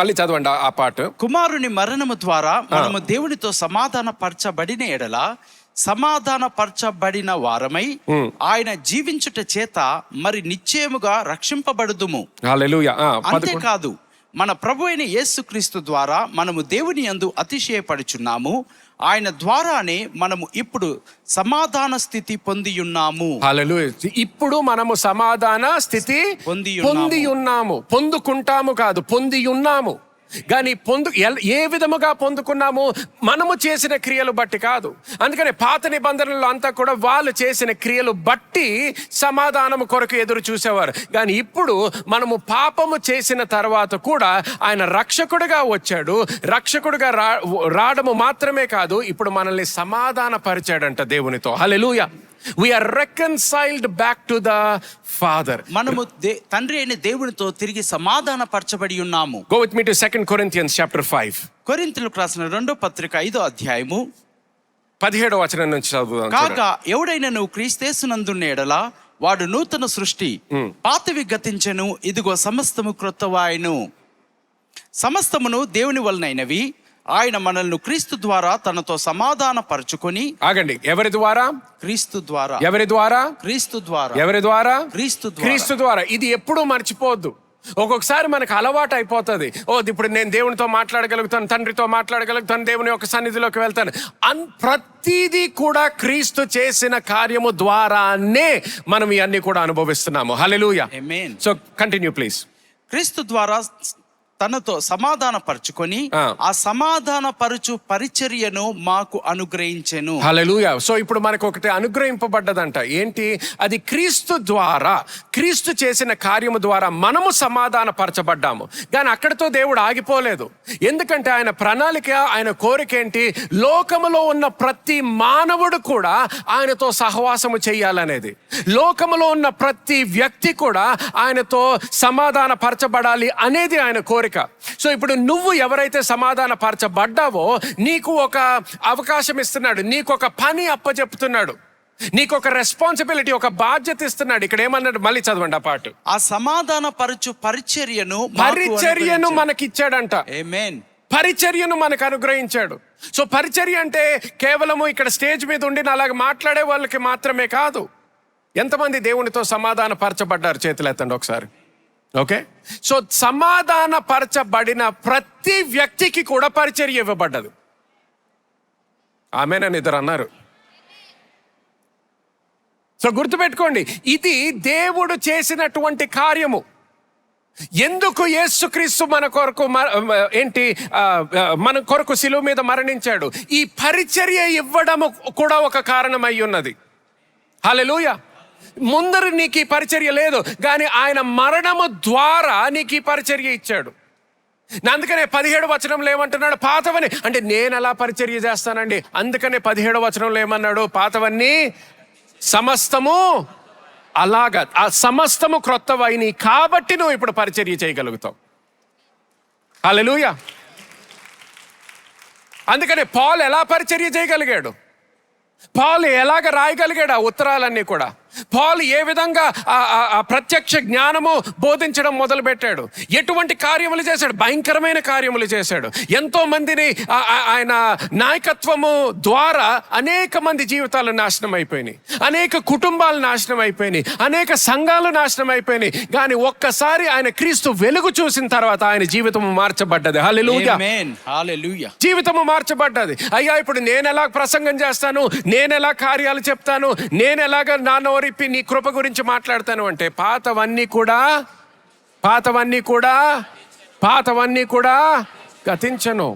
మళ్ళీ చదవండి ఆ పాట. కుమారుని మరణము ద్వారా మనము దేవునితో సమాధాన పరచబడిన ఎడల సమాధాన పరచబడిన వారమై ఆయన జీవించుట చేత మరి నిశ్చయముగా రక్షింపబడుదుము. హల్లెలూయా. అంతేకాదు, మన ప్రభు అయిన యేసుక్రీస్తు ద్వారా మనము దేవుని యందు అతిశయపడుచున్నాము. ఆయన ద్వారానే మనము ఇప్పుడు సమాధాన స్థితి పొంది ఉన్నాము. హల్లెలూయా. ఇప్పుడు మనము సమాధాన స్థితి పొంది ఉన్నాము. పొందుకుంటాము కాదు, పొంది ఉన్నాము. కానీ ఏ విధముగా పొందుకున్నాము? మనము చేసిన క్రియలు బట్టి కాదు. అందుకని పాత నిబంధనలు అంతా కూడా వాళ్ళు చేసిన క్రియలు బట్టి సమాధానము కొరకు ఎదురు చూసేవారు. కానీ ఇప్పుడు మనము పాపము చేసిన తర్వాత కూడా ఆయన రక్షకుడిగా వచ్చాడు. రక్షకుడిగా రావడము మాత్రమే కాదు, ఇప్పుడు మనల్ని సమాధాన పరిచాడంట దేవునితో. హల్లెలూయా. We are reconciled back to the Father. మనము తండ్రి అయిన దేవునితో తిరిగి సమాధాన పరచబడి ఉన్నాము. Go with me to 2 Corinthians chapter 5. కొరింథీయులకు రాసిన 2వ పత్రిక 5వ అధ్యాయము 17వ వచనం నుంచి చదువుదాం. కాగా ఎవడైనా నువ్వు క్రీస్తేసునందున్న ఎడల వాడు నూతన సృష్టి, పాతవి గతించెను, ఇదిగో సమస్తము క్రొత్తవాయెను. సమస్తమును దేవుని వలనైనవి, ఆయన మనల్ని క్రీస్తు ద్వారా తనతో సమాధాన పరచుకొని. ఆగండి, ఎవరి ద్వారా? క్రీస్తు ద్వారా. ఎవరి ద్వారా? క్రీస్తు ద్వారా. ఎవరి ద్వారా? క్రీస్తు ద్వారా. క్రీస్తు ద్వారా. ఇది ఎప్పుడూ మర్చిపోవద్దు. ఒక్కొక్కసారి మనకు అలవాటు అయిపోతుంది. ఇప్పుడు నేను దేవునితో మాట్లాడగలుగుతాను, తండ్రితో మాట్లాడగలుగుతాను, దేవుని యొక్క సన్నిధిలోకి వెళ్తాను. ప్రతిదీ కూడా క్రీస్తు చేసిన కార్యము ద్వారానే మనం ఇవన్నీ కూడా అనుభవిస్తున్నాము. హల్లెలూయా. ఆమేన్. So continue please. క్రీస్తు ద్వారా తనతో సమాధాన పరుచుకొని ఆ సమాధాన పరుచు పరిచర్యను మాకు అనుగ్రహించెను. హల్లెలూయా. సో ఇప్పుడు మనకు ఒకటి అనుగ్రహింపబడ్డదంట. ఏంటి అది? క్రీస్తు ద్వారా, క్రీస్తు చేసిన కార్యము ద్వారా మనము సమాధాన పరచబడ్డాము. కానీ అక్కడితో దేవుడు ఆగిపోలేదు. ఎందుకంటే ఆయన ప్రణాళిక, ఆయన కోరిక ఏంటి? లోకములో ఉన్న ప్రతి మానవుడు కూడా ఆయనతో సహవాసము చెయ్యాలనేది. లోకములో ఉన్న ప్రతి వ్యక్తి కూడా ఆయనతో సమాధాన పరచబడాలి అనేది ఆయన కోరిక. సో ఇప్పుడు నువ్వు ఎవరైతే సమాధాన పరచబడ్డావో నీకు ఒక అవకాశం ఇస్తున్నాడు, నీకు ఒక పని అప్పచెప్తున్నాడు, నీకు ఒక రెస్పాన్సిబిలిటీ, ఒక బాధ్యత ఇస్తున్నాడు. ఇక్కడ ఏమన్నాడు? మళ్ళీ చదవండి ఆ పాటు. ఆ సమాధాన పరుచు పరిచర్యను మనకిచ్చాడంట. ఆమేన్. పరిచర్యను మనకు అనుగ్రహించాడు. సో పరిచర్య అంటే కేవలము ఇక్కడ స్టేజ్ మీద ఉండి అలాగే మాట్లాడే వాళ్ళకి మాత్రమే కాదు. ఎంతమంది దేవునితో సమాధాన పరచబడ్డారు? చేతులు ఎత్తండి ఒకసారి. ఓకే. సో సమాధాన పరచబడిన ప్రతి వ్యక్తికి కూడా పరిచర్య ఇవ్వబడ్డది. ఆమేనని ఇద్దరు అన్నారు. సో గుర్తుపెట్టుకోండి, ఇది దేవుడు చేసినటువంటి కార్యము. ఎందుకు యేసుక్రీస్తు మన కొరకు మన కొరకు శిలువ మీద మరణించాడు? ఈ పరిచర్య ఇవ్వడము కూడా ఒక కారణమై ఉన్నది. హల్లెలూయా. ముందర నీకు ఈ పరిచర్య లేదు, కానీ ఆయన మరణము ద్వారా నీకు ఈ పరిచర్య ఇచ్చాడు. అందుకనే 17వ వచనంలో ఏమంటున్నాడు? పాతవని అంటే నేను ఎలా పరిచర్య చేస్తానండి? అందుకనే 17వ వచనంలో ఏమన్నాడు? పాతవన్నీ సమస్తము అలాగా, ఆ సమస్తము క్రొత్తవైనవి కాబట్టి నువ్వు ఇప్పుడు పరిచర్య చేయగలుగుతావు. హల్లెలూయా. అందుకనే పౌలు ఎలా పరిచర్య చేయగలిగాడు? పౌలు ఎలాగ రాయగలిగాడు ఆ ఉత్తరాలన్నీ కూడా? పౌలు ఏ విధంగా ఆ ప్రత్యక్ష జ్ఞానము బోధించడం మొదలు పెట్టాడు? ఎటువంటి కార్యములు చేశాడు? భయంకరమైన కార్యములు చేశాడు. ఎంతో మందిని ఆయన నాయకత్వము ద్వారా అనేక మంది జీవితాలు నాశనం అయిపోయినాయి, అనేక కుటుంబాలు నాశనం అయిపోయినాయి, అనేక సంఘాలు నాశనం అయిపోయినాయి. కానీ ఒక్కసారి ఆయన క్రీస్తు వెలుగు చూసిన తర్వాత ఆయన జీవితము మార్చబడ్డది. హల్లెలూయా. ఆమేన్. హల్లెలూయా. జీవితము మార్చబడ్డది. అయ్యా ఇప్పుడు నేను ఎలా ప్రసంగం చేస్తాను, నేను ఎలా కార్యాలు చెప్తాను, నేను ఎలాగ నా నోరిప్పి నీ కృప గురించి మాట్లాడతాను అంటే పాతవన్నీ కూడా గతించను.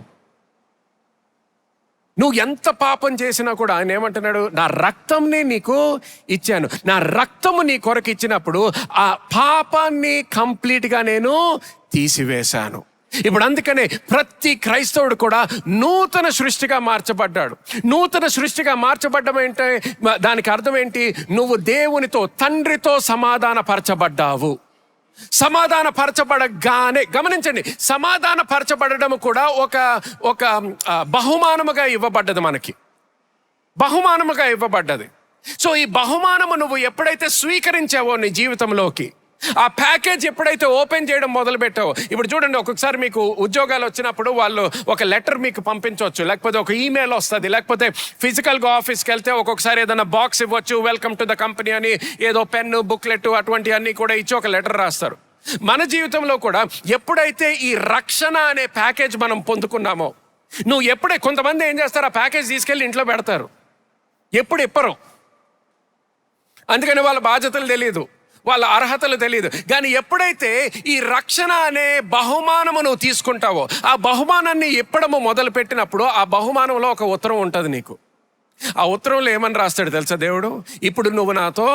నువ్వు ఎంత పాపం చేసినా కూడా ఆయన ఏమంటున్నాడు? నా రక్తంని నీకు ఇచ్చాను. నా రక్తము నీ కొరకు ఇచ్చినప్పుడు ఆ పాపాన్ని కంప్లీట్గా నేను తీసివేశాను. ఇప్పుడు అందుకనే ప్రతి క్రైస్తవుడు కూడా నూతన సృష్టిగా మార్చబడ్డాడు. నూతన సృష్టిగా మార్చబడ్డం ఏంటంటే దానికి అర్థం ఏంటి? నువ్వు దేవునితో, తండ్రితో సమాధాన పరచబడ్డావు. సమాధాన పరచబడగానే గమనించండి, సమాధాన పరచబడడం కూడా ఒక బహుమానముగా ఇవ్వబడ్డది, మనకి బహుమానముగా ఇవ్వబడ్డది. సో ఈ బహుమానము నువ్వు ఎప్పుడైతే స్వీకరించావో నీ జీవితంలోకి, ఆ ప్యాకేజ్ ఎప్పుడైతే ఓపెన్ చేయడం మొదలు పెట్టావో, ఇప్పుడు చూడండి, ఒక్కొక్కసారి మీకు ఉద్యోగాలు వచ్చినప్పుడు వాళ్ళు ఒక లెటర్ మీకు పంపించవచ్చు, లేకపోతే ఒక ఈమెయిల్ వస్తుంది, లేకపోతే ఫిజికల్గా ఆఫీస్కి వెళ్తే ఒక్కొక్కసారి ఏదైనా బాక్స్ ఇవ్వచ్చు, వెల్కమ్ టు ద కంపెనీ అని, ఏదో పెన్ను, బుక్లెట్ అటువంటి అన్నీ కూడా ఇచ్చి ఒక లెటర్ రాస్తారు. మన జీవితంలో కూడా ఎప్పుడైతే ఈ రక్షణ అనే ప్యాకేజ్ మనం పొందుకున్నామో, నువ్వు కొంతమంది ఏం చేస్తారు? ఆ ప్యాకేజ్ తీసుకెళ్ళి ఇంట్లో పెడతారు, ఎప్పుడు ఇప్పరు. అందుకని వాళ్ళ బాధ్యతలు తెలియదు, వాళ్ళ అర్హతలు తెలియదు. కానీ ఎప్పుడైతే ఈ రక్షణ అనే బహుమానము నువ్వు తీసుకుంటావో, ఆ బహుమానాన్ని ఇప్పడము మొదలు పెట్టినప్పుడు ఆ బహుమానంలో ఒక ఉత్తరం ఉంటుంది నీకు. ఆ ఉత్తరంలో ఏమని రాస్తాడు తెలుసా దేవుడు? ఇప్పుడు నువ్వు నాతో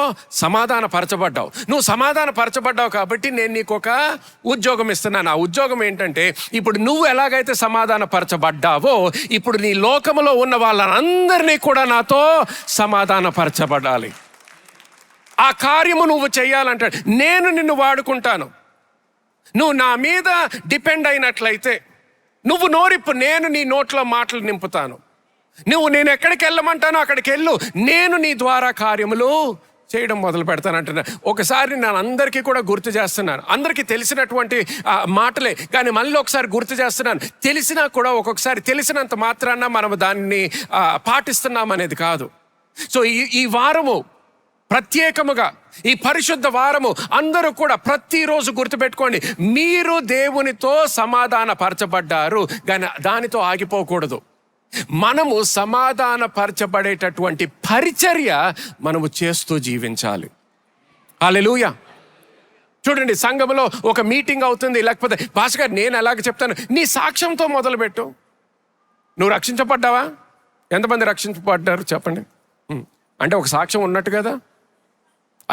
సమాధాన పరచబడ్డావు, నువ్వు సమాధాన పరచబడ్డావు కాబట్టి నేను నీకు ఒక ఉద్యోగం ఇస్తున్నాను. ఆ ఉద్యోగం ఏంటంటే, ఇప్పుడు నువ్వు ఎలాగైతే సమాధాన పరచబడ్డావో, ఇప్పుడు నీ లోకములో ఉన్న వాళ్ళందరినీ కూడా నాతో సమాధాన పరచబడాలి. ఆ కార్యము నువ్వు చెయ్యాలంటాడు. నేను నిన్ను వాడుకుంటాను, నువ్వు నా మీద డిపెండ్ అయినట్లయితే నువ్వు నోరిప్పు, నేను నీ నోట్లో మాటలు నింపుతాను. నేను ఎక్కడికి వెళ్ళమంటానో అక్కడికి వెళ్ళు, నేను నీ ద్వారా కార్యములు చేయడం మొదలు పెడతానంటున్నా. ఒకసారి నేను అందరికీ కూడా గుర్తు చేస్తున్నాను, అందరికీ తెలిసినటువంటి మాటలే, కానీ మళ్ళీ ఒకసారి గుర్తు చేస్తున్నాను. తెలిసినా కూడా ఒక్కొక్కసారి తెలిసినంత మాత్రాన మనం దాన్ని పాటిస్తున్నాం అనేది కాదు. సో ఈ వారము ప్రత్యేకముగా ఈ పరిశుద్ధ వారము అందరూ కూడా ప్రతిరోజు గుర్తుపెట్టుకోండి, మీరు దేవునితో సమాధానపరచబడ్డారు, కానీ దానితో ఆగిపోకూడదు. మనము సమాధానపరచబడేటటువంటి పరిచర్య మనము చేస్తూ జీవించాలి. హల్లెలూయా. చూడండి, సంఘంలో ఒక మీటింగ్ అవుతుంది, లేకపోతే పాస్టర్ గారు నేను ఎలాగ చెప్తాను, నీ సాక్ష్యంతో మొదలుపెట్టు. నువ్వు రక్షించబడ్డావా? ఎంతమంది రక్షించబడ్డారు చెప్పండి. అంటే ఒక సాక్ష్యం ఉన్నట్టు కదా,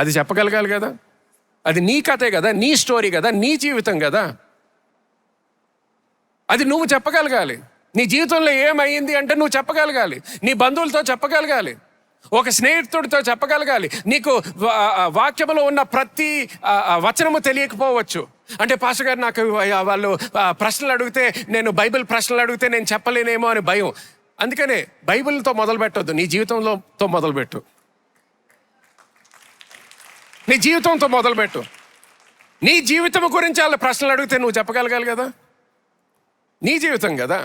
అది చెప్పగలగాలి కదా. అది నీ కథే కదా, నీ స్టోరీ కదా, నీ జీవితం కదా. అది నువ్వు చెప్పగలగాలి. నీ జీవితంలో ఏమైంది అంటే నువ్వు చెప్పగలగాలి. నీ బంధువులతో చెప్పగలగాలి, ఒక స్నేహితుడితో చెప్పగలగాలి. నీకు వాక్యములో ఉన్న ప్రతి వచనము తెలియకపోవచ్చు. అంటే పాస్టర్ గారు నాకు వాళ్ళు ప్రశ్నలు అడిగితే, నేను బైబిల్ ప్రశ్నలు అడిగితే నేను చెప్పలేనేమో అని భయం. అందుకనే బైబిల్తో మొదలు పెట్టొద్దు, నీ జీవితంతో మొదలుపెట్టు. నీ జీవితంతో మొదలుపెట్టు. నీ జీవితం గురించి వాళ్ళ ప్రశ్నలు అడిగితే నువ్వు చెప్పగలగాలి కదా. నీ జీవితం కదా,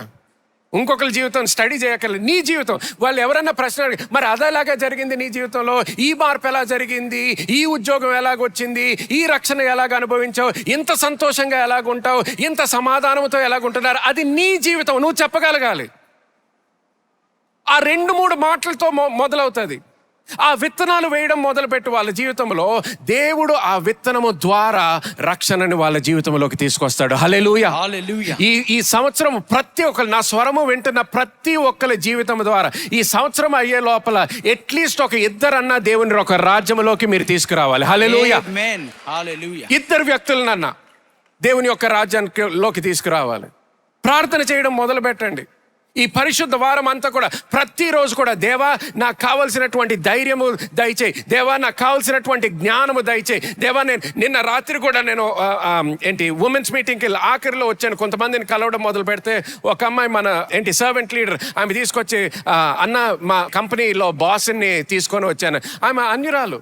ఇంకొకరి జీవితం స్టడీ చేయగలరు. నీ జీవితం వాళ్ళు ఎవరన్నా ప్రశ్న అడిగి, మరి అదేలాగా జరిగింది నీ జీవితంలో, ఈ మార్పు ఎలా జరిగింది, ఈ ఉద్యోగం ఎలాగొచ్చింది, ఈ రక్షణ ఎలాగ అనుభవించావు, ఇంత సంతోషంగా ఎలాగుంటావు, ఇంత సమాధానంతో ఎలాగుంటున్నారు, అది నీ జీవితం, నువ్వు చెప్పగలగాలి. ఆ 2-3 మాటలతో మొదలవుతుంది. ఆ విత్తనాలు వేయడం మొదలుపెట్టి వాళ్ళ జీవితంలో దేవుడు ఆ విత్తనము ద్వారా రక్షణని వాళ్ళ జీవితంలోకి తీసుకొస్తాడు. హల్లెలూయా. ఈ సంవత్సరం ప్రతి ఒక్కరు, నా స్వరము వింటున్న ప్రతి ఒక్కరి జీవితం ద్వారా ఈ సంవత్సరం అయ్యే లోపల అట్లీస్ట్ ఒక 2 దేవుని ఒక రాజ్యంలోకి మీరు తీసుకురావాలి. హల్లెలూయా. 2 వ్యక్తులనన్నా దేవుని యొక్క రాజ్యానికి తీసుకురావాలి. ప్రార్థన చేయడం మొదలు పెట్టండి. ఈ పరిశుద్ధ వారం అంతా కూడా ప్రతిరోజు కూడా, దేవా నాకు కావలసినటువంటి ధైర్యము దయచేయి, దేవా నాకు కావలసినటువంటి జ్ఞానము దయచేయి, దేవా నిన్న రాత్రి కూడా నేను ఉమెన్స్ మీటింగ్కి ఆఖరిలో వచ్చాను. కొంతమందిని కలవడం మొదలు పెడితే ఒక అమ్మాయి, మన సర్వెంట్ లీడర్, ఆమె తీసుకొచ్చి, అన్న మా కంపెనీలో బాస్ని తీసుకొని వచ్చాను. ఆమె అన్యురాలు,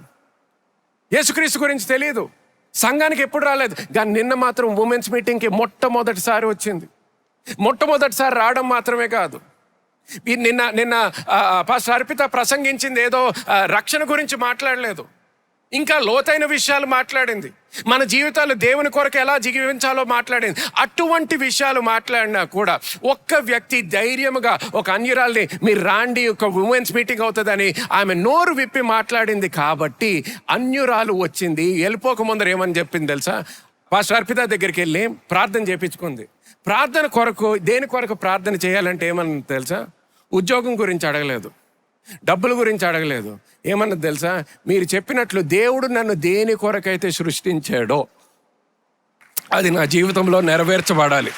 యేసుక్రీస్తు గురించి తెలియదు, సంఘానికి ఎప్పుడు రాలేదు, కానీ నిన్న మాత్రం ఉమెన్స్ మీటింగ్కి మొట్టమొదటిసారి వచ్చింది. మొట్టమొదటిసారి రావడం మాత్రమే కాదు, నిన్న పాస్టర్ అర్పిత ప్రసంగించింది ఏదో రక్షణ గురించి మాట్లాడలేదు, ఇంకా లోతైన విషయాలు మాట్లాడింది. మన జీవితాలు దేవుని కొరకు ఎలా జీవించాలో మాట్లాడింది. అటువంటి విషయాలు మాట్లాడినా కూడా ఒక్క వ్యక్తి ధైర్యముగా ఒక అన్యురాల్ని, మీరు రాండి, ఒక ఉమెన్స్ మీటింగ్ అవుతుందని ఆమె నోరు విప్పి మాట్లాడింది. కాబట్టి అన్యురాలు వచ్చింది. వెళ్ళిపోక ముందర ఏమని చెప్పింది తెలుసా? పాస్టర్ అర్పిత దగ్గరికి వెళ్ళి ప్రార్థన చేయించుకుంది. ప్రార్థన కొరకు, దేని కొరకు ప్రార్థన చేయాలంటే ఏమన్నా తెలుసా? ఉద్యోగం గురించి అడగలేదు, డబ్బుల గురించి అడగలేదు. ఏమన్నది తెలుసా? మీరు చెప్పినట్లు దేవుడు నన్ను దేని కొరకైతే సృష్టించాడో అది నా జీవితంలో నెరవేర్చబడాలి.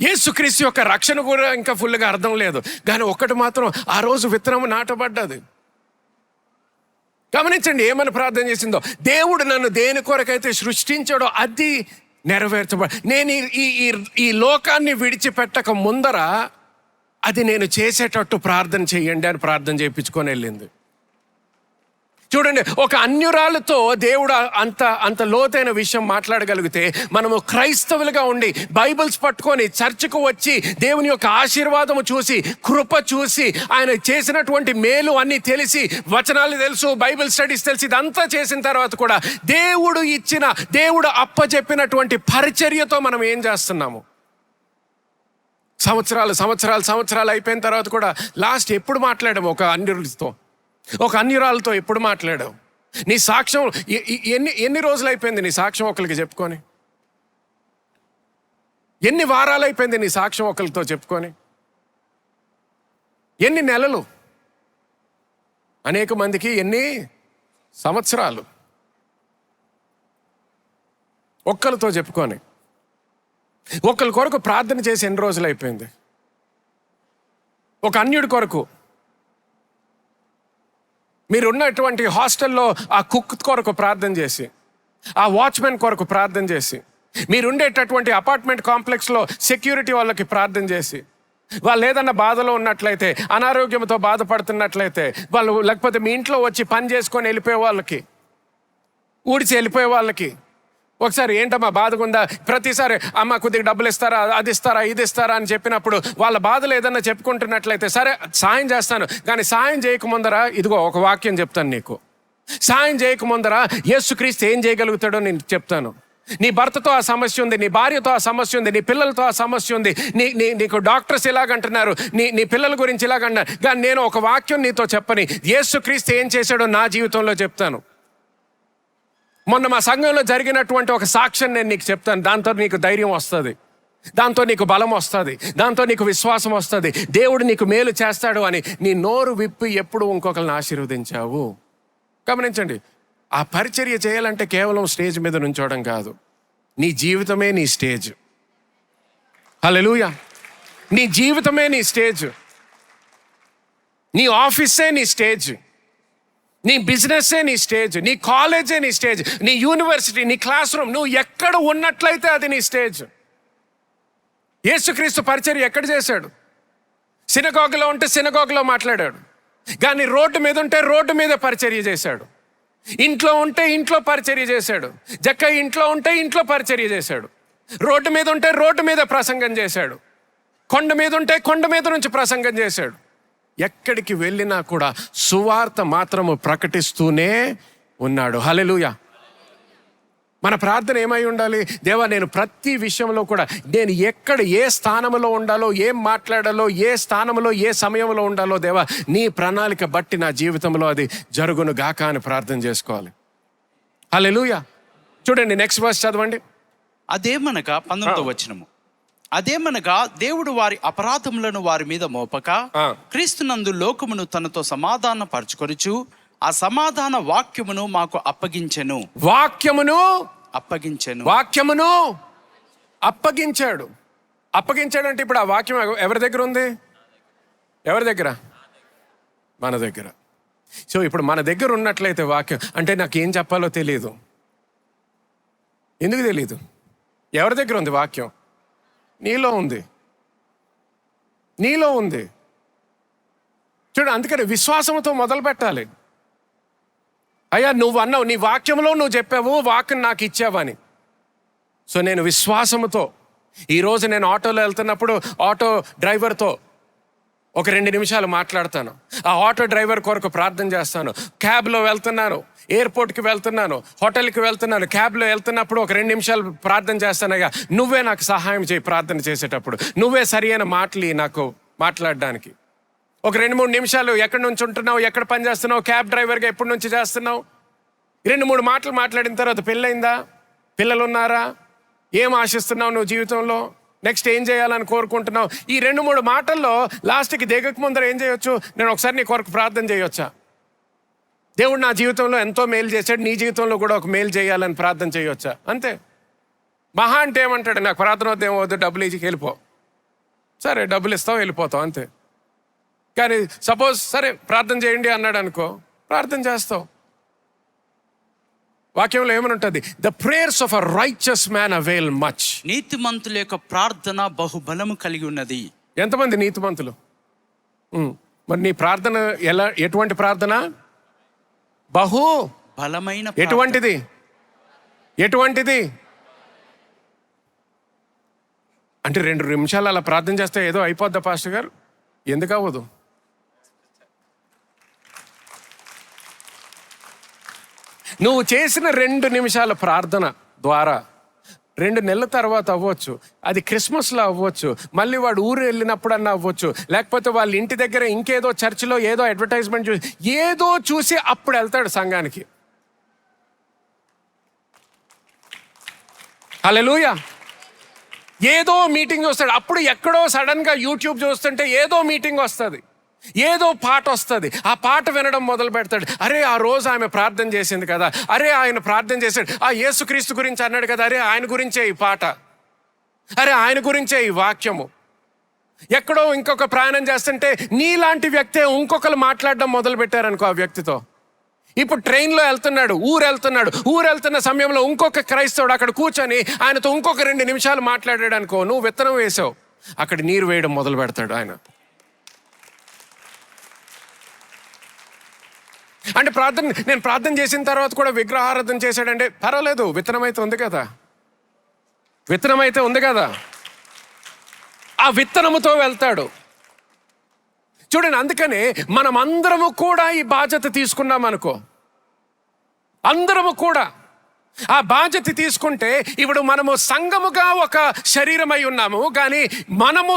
యేసుక్రీస్తు యొక్క రక్షణ కూడా ఇంకా ఫుల్గా అర్థం లేదు, కానీ ఒక్కటి మాత్రం ఆ రోజు విత్తనం నాటబడ్డది. గమనించండి ఏమని ప్రార్థన చేసిందో. దేవుడు నన్ను దేని కొరకైతే సృష్టించాడో అది నెరవేర్చబడ, నేను ఈ లోకాన్ని విడిచిపెట్టక ముందర అది నేను చేసేటట్టు ప్రార్థన చేయండి అని ప్రార్థన చేయించుకొని వెళ్ళింది. చూడండి, ఒక అన్యురాలతో దేవుడు అంత లోతైన విషయం మాట్లాడగలిగితే, మనము క్రైస్తవులుగా ఉండి బైబిల్స్ పట్టుకొని చర్చకు వచ్చి దేవుని యొక్క ఆశీర్వాదము చూసి, కృప చూసి, ఆయన చేసినటువంటి మేలు అన్నీ తెలిసి, వచనాలు తెలుసు, బైబిల్ స్టడీస్ తెలిసి, ఇదంతా చేసిన తర్వాత కూడా దేవుడు అప్పచెప్పినటువంటి పరిచర్యతో మనం ఏం చేస్తున్నాము? సంవత్సరాలు అయిపోయిన తర్వాత కూడా లాస్ట్ ఎప్పుడు మాట్లాడాము ఒక అన్యురాలతో ఎప్పుడు మాట్లాడావు? నీ సాక్ష్యం ఎన్ని రోజులు అయిపోయింది నీ సాక్ష్యం ఒకరికి చెప్పుకొని? ఎన్ని వారాలు అయిపోయింది నీ సాక్ష్యం ఒకరితో చెప్పుకొని? ఎన్ని నెలలు? అనేక మందికి ఎన్ని సంవత్సరాలు ఒక్కరితో చెప్పుకొని? ఒకరి కొరకు ప్రార్థన చేసి ఎన్ని రోజులు అయిపోయింది? ఒక అన్యుడి కొరకు, మీరున్నటువంటి హాస్టల్లో ఆ కుక్ కొరకు ప్రార్థన చేసి, ఆ వాచ్మెన్ కొరకు ప్రార్థన చేసి, మీరుండేటటువంటి అపార్ట్మెంట్ కాంప్లెక్స్లో సెక్యూరిటీ వాళ్ళకి ప్రార్థన చేసి, వాళ్ళు ఏదన్నా బాధలో ఉన్నట్లయితే, అనారోగ్యంతో బాధపడుతున్నట్లయితే, వాళ్ళు లేకపోతే మీ ఇంట్లో వచ్చి పని చేసుకొని వెళ్ళిపోయే వాళ్ళకి, ఊడిచి వెళ్ళిపోయే వాళ్ళకి ఒకసారి ఏంటమ్మా బాధగా ఉందా, ప్రతిసారి అమ్మ కొద్దిగా డబ్బులు ఇస్తారా, అది ఇస్తారా, ఇది ఇస్తారా అని చెప్పినప్పుడు వాళ్ళ బాధలు ఏదన్నా చెప్పుకుంటున్నట్లయితే సరే సాయం చేస్తాను, కానీ సాయం చేయకముందరా ఇదిగో ఒక వాక్యం చెప్తాను నీకు. సాయం చేయకముందరా యేసుక్రీస్తు ఏం చేయగలుగుతాడో నేను చెప్తాను. నీ భర్తతో ఆ సమస్య ఉంది, నీ భార్యతో ఆ సమస్య ఉంది, నీ పిల్లలతో ఆ సమస్య ఉంది, నీకు డాక్టర్స్ ఇలాగంటున్నారు, నీ పిల్లల గురించి ఇలాగంటున్నారు, కానీ నేను ఒక వాక్యం నీతో చెప్పని యేసుక్రీస్తు ఏం చేశాడో నా జీవితంలో చెప్తాను. మొన్న మా సంఘంలో జరిగినటువంటి ఒక సాక్ష్యం నేను నీకు చెప్తాను. దాంతో నీకు ధైర్యం వస్తుంది, దాంతో నీకు బలం వస్తుంది, దాంతో నీకు విశ్వాసం వస్తుంది, దేవుడు నీకు మేలు చేస్తాడు అని నీ నోరు విప్పి ఎప్పుడు ఇంకొకరిని ఆశీర్వదించావు. గమనించండి, ఆ పరిచర్య చేయాలంటే కేవలం స్టేజ్ మీద నుంచోవడం కాదు, నీ జీవితమే నీ స్టేజ్. హల్లెలూయా. నీ జీవితమే నీ స్టేజ్, నీ ఆఫీసే నీ స్టేజ్, నీ బిజినెస్సే నీ స్టేజ్, నీ కాలేజే నీ స్టేజ్, నీ యూనివర్సిటీ, నీ క్లాస్ రూమ్, నువ్వు ఎక్కడ ఉన్నట్లయితే అది నీ స్టేజ్. యేసుక్రీస్తు పరిచర్య ఎక్కడ చేశాడు? సినగోగులో ఉంటే సినగోగులో మాట్లాడాడు, కానీ రోడ్డు మీద ఉంటే రోడ్డు మీద పరిచర్య చేశాడు. ఇంట్లో ఉంటే ఇంట్లో పరిచర్య చేశాడు. జక్కయ్య ఇంట్లో ఉంటే ఇంట్లో పరిచర్య చేశాడు. రోడ్డు మీద ఉంటే రోడ్డు మీద ప్రసంగం చేశాడు. కొండ మీద ఉంటే కొండ మీద నుంచి ప్రసంగం చేశాడు. ఎక్కడికి వెళ్ళినా కూడా సువార్త మాత్రము ప్రకటిస్తూనే ఉన్నాడు. హల్లెలూయా. మన ప్రార్థన ఏమై ఉండాలి? దేవా, నేను ప్రతి విషయంలో కూడా నేను ఎక్కడ ఏ స్థానంలో ఉండాలో, ఏం మాట్లాడాలో, ఏ స్థానంలో ఏ సమయంలో ఉండాలో దేవా నీ ప్రణాళిక బట్టి నా జీవితంలో అది జరుగును గాక అని ప్రార్థన చేసుకోవాలి. హల్లెలూయా. చూడండి, నెక్స్ట్ వర్స్ చదవండి. అదేమనగా 19వ వచనము, అదేమనగా దేవుడు వారి అపరాధములను వారి మీద మోపక క్రీస్తునందు లోకమును తనతో సమాధాన పరచుకొనుచు ఆ సమాధాన వాక్యమును మాకు అప్పగించెను. వాక్యమును అప్పగించాడు. అప్పగించాడు అంటే ఇప్పుడు ఆ వాక్యం ఎవరి దగ్గర ఉంది? ఎవరి దగ్గర? మన దగ్గర. సో ఇప్పుడు మన దగ్గర ఉన్నట్లయితే వాక్యం అంటే నాకేం చెప్పాలో తెలియదు. ఎందుకు తెలియదు? ఎవరి దగ్గర ఉంది వాక్యం? నీలో ఉంది, నీలో ఉంది. చూడు, అందుకని విశ్వాసంతో మొదలు పెట్టాలి. అయ్యా, నువ్వు అన్నావు, నీ వాక్యంలో నువ్వు చెప్పావు, వాక్యం నాకు ఇచ్చావని. సో నేను విశ్వాసంతో ఈరోజు నేను ఆటోలో వెళ్తున్నప్పుడు ఆటో డ్రైవర్తో ఒక 2 నిమిషాలు మాట్లాడతాను. ఆ ఆటో డ్రైవర్ కొరకు ప్రార్థన చేస్తాను. క్యాబ్లో వెళ్తున్నాను, ఎయిర్పోర్ట్కి వెళ్తున్నాను, హోటల్కి వెళ్తున్నాను, క్యాబ్లో వెళ్తున్నప్పుడు ఒక 2 నిమిషాలు ప్రార్థన చేస్తానయ్యా, నువ్వే నాకు సహాయం చేయి. ప్రార్థన చేసేటప్పుడు నువ్వే సరి అయిన మాటలు నాకు మాట్లాడడానికి. ఒక 2-3 నిమిషాలు ఎక్కడి నుంచి ఉంటున్నావు, ఎక్కడ పని చేస్తున్నావు, క్యాబ్ డ్రైవర్గా ఎప్పటి నుంచి చేస్తున్నావు, 2-3 మాటలు మాట్లాడిన తర్వాత పెళ్ళయిందా, పిల్లలు ఉన్నారా, ఏం ఆశిస్తున్నావు నువ్వు జీవితంలో, నెక్స్ట్ ఏం చేయాలని కోరుకుంటున్నావు, ఈ 2-3 మాటల్లో లాస్ట్కి దిగక ముందర ఏం చేయొచ్చు? నేను ఒకసారి నీ కొరకు ప్రార్థన చేయొచ్చా? దేవుడు నా జీవితంలో ఎంతో మేలు చేశాడు, నీ జీవితంలో కూడా ఒక మేలు చేయాలని ప్రార్థన చేయొచ్చా? అంతే. మహా అంటే ఏమంటాడు? నాకు ప్రార్థన వద్దు, ఏమవుద్దు, డబ్బులు ఇచ్చి వెళ్ళిపో. సరే, డబ్బులు ఇస్తావు, వెళ్ళిపోతావు, అంతే. కానీ సపోజ్ సరే ప్రార్థన చేయండి అన్నాడు అనుకో, ప్రార్థన చేస్తావు. వాక్యంలో ఏమని ఉంటుంది? The prayers of a righteous man avail much. నీతిమంతుల యొక్క ప్రార్థన బహుబలము కలిగి ఉన్నది. ఎంతమంది నీతిమంతులు? మరి నీ ప్రార్థన ఎటువంటి ప్రార్థన? బహు బలమైన. ఎటువంటిది? అంటే 2 నిమిషాలు అలా ప్రార్థన చేస్తే ఏదో అయిపోద్దా పాస్టర్ గారు? ఎందుకు అవ్వదు? నువ్వు చేసిన 2 నిమిషాల ప్రార్థన ద్వారా 2 నెలల తర్వాత అవ్వచ్చు, అది క్రిస్మస్లో అవ్వచ్చు, మళ్ళీ వాడు ఊరు వెళ్ళినప్పుడన్నా అవ్వచ్చు, లేకపోతే వాళ్ళ ఇంటి దగ్గర ఇంకేదో చర్చిలో ఏదో అడ్వర్టైజ్మెంట్ చూసి ఏదో చూసి అప్పుడు వెళ్తాడు సంఘానికి. హల్లెలూయా. ఏదో మీటింగ్ వస్తాడు, అప్పుడు ఎక్కడో సడన్గా యూట్యూబ్ చూస్తుంటే ఏదో మీటింగ్ వస్తుంది, ఏదో పాట వస్తుంది, ఆ పాట వినడం మొదలు పెడతాడు. అరే, ఆ రోజు ఆమె ప్రార్థన చేసింది కదా, అరే ఆయన ప్రార్థన చేశాడు, ఆ యేసుక్రీస్తు గురించి అన్నాడు కదా, అరే ఆయన గురించే ఈ పాట, అరే ఆయన గురించే ఈ వాక్యము. ఎక్కడో ఇంకొక ప్రయాణం చేస్తుంటే నీలాంటి వ్యక్తే ఇంకొకరు మాట్లాడడం మొదలు పెట్టారనుకో ఆ వ్యక్తితో. ఇప్పుడు ట్రైన్లో వెళ్తున్నాడు, ఊరు వెళ్తున్న సమయంలో ఇంకొక క్రైస్తవుడు అక్కడ కూర్చొని ఆయనతో ఇంకొక 2 నిమిషాలు మాట్లాడాడు అనుకో, నువ్వు విత్తనం వేసావు, అక్కడ నీరు వేయడం మొదలు పెడతాడు ఆయన. అంటే నేను ప్రార్థన చేసిన తర్వాత కూడా విగ్రహారాధన చేశాడంటే పర్వాలేదు, విత్తనం అయితే ఉంది కదా, విత్తనం అయితే ఉంది కదా, ఆ విత్తనముతో వెళ్తాడు. చూడండి, అందుకనే మనం అందరము కూడా ఈ బాధ్యత తీసుకున్నాం అనుకో, అందరము కూడా ఆ బాధ్యత తీసుకుంటే ఇప్పుడు మనము సంఘముగా ఒక శరీరమై ఉన్నాము. కానీ మనము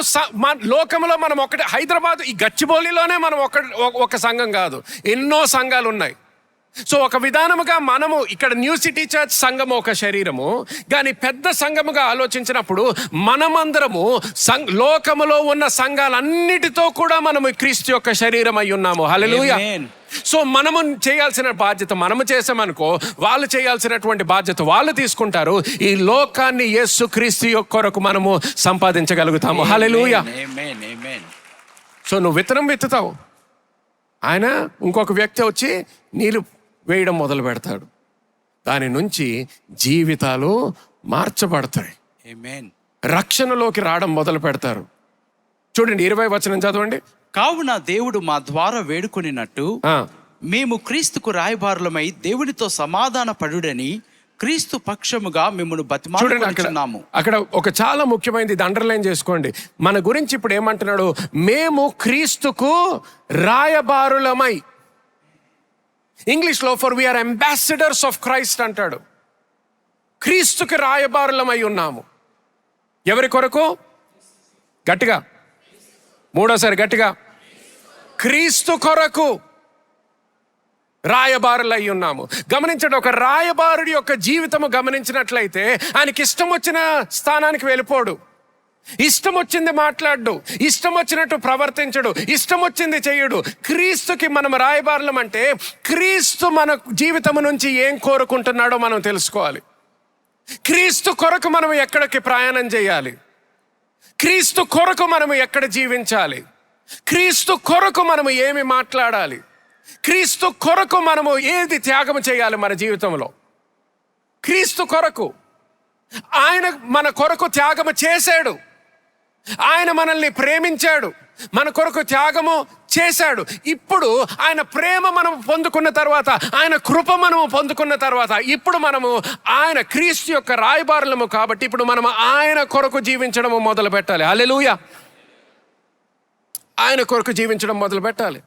లోకంలో మనం ఒకటి, హైదరాబాద్ ఈ గచ్చిబౌలిలోనే మనం ఒక సంఘం కాదు, ఎన్నో సంఘాలు ఉన్నాయి. సో ఒక విధానముగా మనము ఇక్కడ న్యూ సిటీ చర్చ్ సంఘము ఒక శరీరము, కానీ పెద్ద సంఘముగా ఆలోచించినప్పుడు మనమందరము లోకములో ఉన్న సంఘాలన్నిటితో కూడా మనము క్రీస్తు యొక్క శరీరం అయి ఉన్నాము. హల్లెలూయా. సో మనము చేయాల్సిన బాధ్యత మనము చేసామనుకో, వాళ్ళు చేయాల్సినటువంటి బాధ్యత వాళ్ళు తీసుకుంటారు. ఈ లోకాన్ని యేసు క్రీస్తు యొక్క కొరకు మనము సంపాదించగలుగుతాము. హల్లెలూయా. సో నువ్వు విత్తనం విత్తుతావు, ఆయన ఇంకొక వ్యక్తి వచ్చి నీళ్ళు వేయడం మొదలు పెడతాడు. దాని నుంచి జీవితాలు మార్చబడతాయి, రక్షణలోకి రావడం మొదలు పెడతారు. చూడండి 20వ వచనం చదవండి. కావున దేవుడు మా ద్వారా వేడుకొనినట్టు మేము క్రీస్తుకు రాయబారులమై దేవునితో సమాధాన పడుడని క్రీస్తు పక్షముగా మిమ్మల్ని బతిమాలుకొనుచున్నాము. అక్కడ ఒక చాలా ముఖ్యమైనది, ఇది అండర్లైన్ చేసుకోండి. మన గురించి ఇప్పుడు ఏమంటున్నాడు? మేము క్రీస్తుకు రాయబారులమై. ఇంగ్లీష్లో for we are ambassadors of Christ అంటాడు. క్రీస్తుకి రాయబారులమై ఉన్నాము. ఎవరి కొరకు? గట్టిగా, మూడోసారి గట్టిగా, క్రీస్తు కొరకు రాయబారులై ఉన్నాము. గమనించండి, ఒక రాయబారుడి యొక్క జీవితము గమనించినట్లయితే ఆయనకి ఇష్టం వచ్చిన స్థానానికి వెళ్ళిపోడు, ఇష్టం వచ్చింది మాట్లాడు, ఇష్టం వచ్చినట్టు ప్రవర్తించడు, ఇష్టం వచ్చింది చెయ్యడు. క్రీస్తుకి మనం రాయబారులం అంటే క్రీస్తు మన జీవితము నుంచి ఏం కోరుకుంటున్నాడో మనం తెలుసుకోవాలి. క్రీస్తు కొరకు మనం ఎక్కడికి ప్రయాణం చేయాలి, క్రీస్తు కొరకు మనము ఎక్కడ జీవించాలి, క్రీస్తు కొరకు మనము ఏమి మాట్లాడాలి, క్రీస్తు కొరకు మనము ఏది త్యాగం చేయాలి మన జీవితంలో. క్రీస్తు కొరకు ఆయన మన కొరకు త్యాగము చేశాడు. ఆయన మనల్ని ప్రేమించాడు, మన కొరకు త్యాగము చేశాడు. ఇప్పుడు ఆయన ప్రేమ మనం పొందుకున్న తర్వాత, ఆయన కృప మనము పొందుకున్న తర్వాత, ఇప్పుడు మనము ఆయన క్రీస్తు యొక్క రాయబారులము కాబట్టి ఇప్పుడు మనము ఆయన కొరకు జీవించడము మొదలు పెట్టాలి. హల్లెలూయా. ఆయన కొరకు జీవించడం మొదలు పెట్టాలి.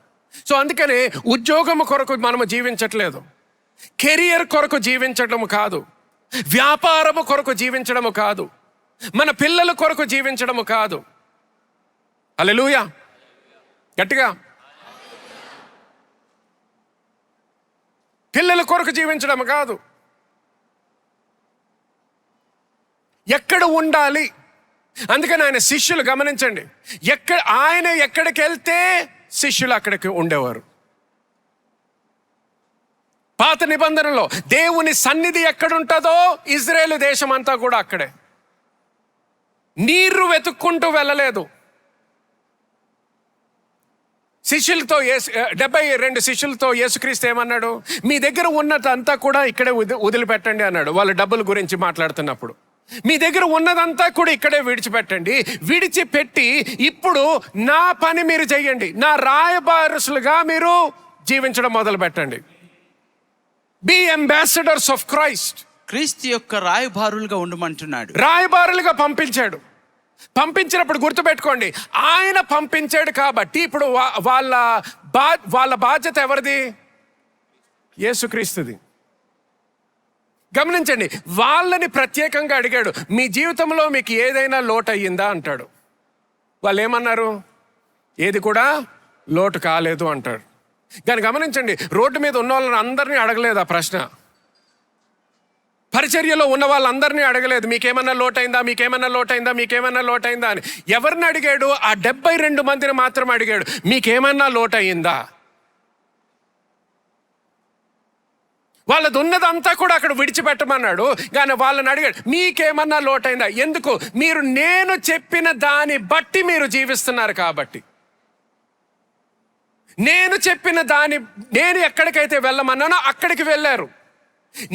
సో అందుకనే ఉద్యోగము కొరకు మనము జీవించట్లేదు, కెరియర్ కొరకు జీవించడము కాదు, వ్యాపారము కొరకు జీవించడము కాదు, మన పిల్లల కొరకు జీవించడము కాదు. హల్లెలూయా. గట్టిగా, పిల్లల కొరకు జీవించడం కాదు. ఎక్కడ ఉండాలి? అందుకని ఆయన శిష్యులు గమనించండి, ఆయన ఎక్కడికి వెళ్తే శిష్యులు అక్కడికి ఉండేవారు. పాత నిబంధనలో దేవుని సన్నిధి ఎక్కడుంటుందో ఇజ్రాయేలు దేశం అంతా కూడా అక్కడే. నీరు వెతుక్కుంటూ వెళ్ళలేదు. శిష్యులతో 72 శిష్యులతో యేసుక్రీస్తు ఏమన్నాడు? మీ దగ్గర ఉన్నదంతా కూడా ఇక్కడే వదిలిపెట్టండి అన్నాడు. వాళ్ళ డబ్బుల గురించి మాట్లాడుతున్నప్పుడు, మీ దగ్గర ఉన్నదంతా కూడా ఇక్కడే విడిచిపెట్టండి, విడిచిపెట్టి ఇప్పుడు నా పని మీరు చెయ్యండి, నా రాయబారులుగా మీరు జీవించడం మొదలు పెట్టండి. Be ambassadors of Christ. క్రీస్తు యొక్క రాయబారులుగా ఉండమంటున్నాడు. రాయబారులుగా పంపించాడు. పంపించినప్పుడు గుర్తుపెట్టుకోండి, ఆయన పంపించాడు కాబట్టి ఇప్పుడు వాళ్ళ బాధ్యత ఎవరిది? యేసుక్రీస్తుది. గమనించండి, వాళ్ళని ప్రత్యేకంగా అడిగాడు, మీ జీవితంలో మీకు ఏదైనా లోటు అయ్యిందా అంటాడు. వాళ్ళు ఏమన్నారు? ఏది కూడా లోటు కాలేదు అంటాడు. కానీ గమనించండి, రోడ్డు మీద ఉన్న వాళ్ళని అందరినీ అడగలేదు ఆ ప్రశ్న. పరిచర్యలో ఉన్న వాళ్ళందరినీ అడగలేదు, మీకేమన్నా లోటైందా, మీకేమన్నా లోటైందా, మీకేమన్నా లోటైందా అని. ఎవరిని అడిగాడు? ఆ 72 మందిని మాత్రం అడిగాడు, మీకేమన్నా లోటయిందా. వాళ్ళది ఉన్నదంతా కూడా అక్కడ విడిచిపెట్టమన్నాడు. కానీ వాళ్ళని అడిగాడు, మీకేమన్నా లోటైందా? ఎందుకు? మీరు నేను చెప్పిన దాన్ని బట్టి మీరు జీవిస్తున్నారు కాబట్టి. నేను చెప్పిన నేను ఎక్కడికైతే వెళ్ళమన్నానో అక్కడికి వెళ్ళారు.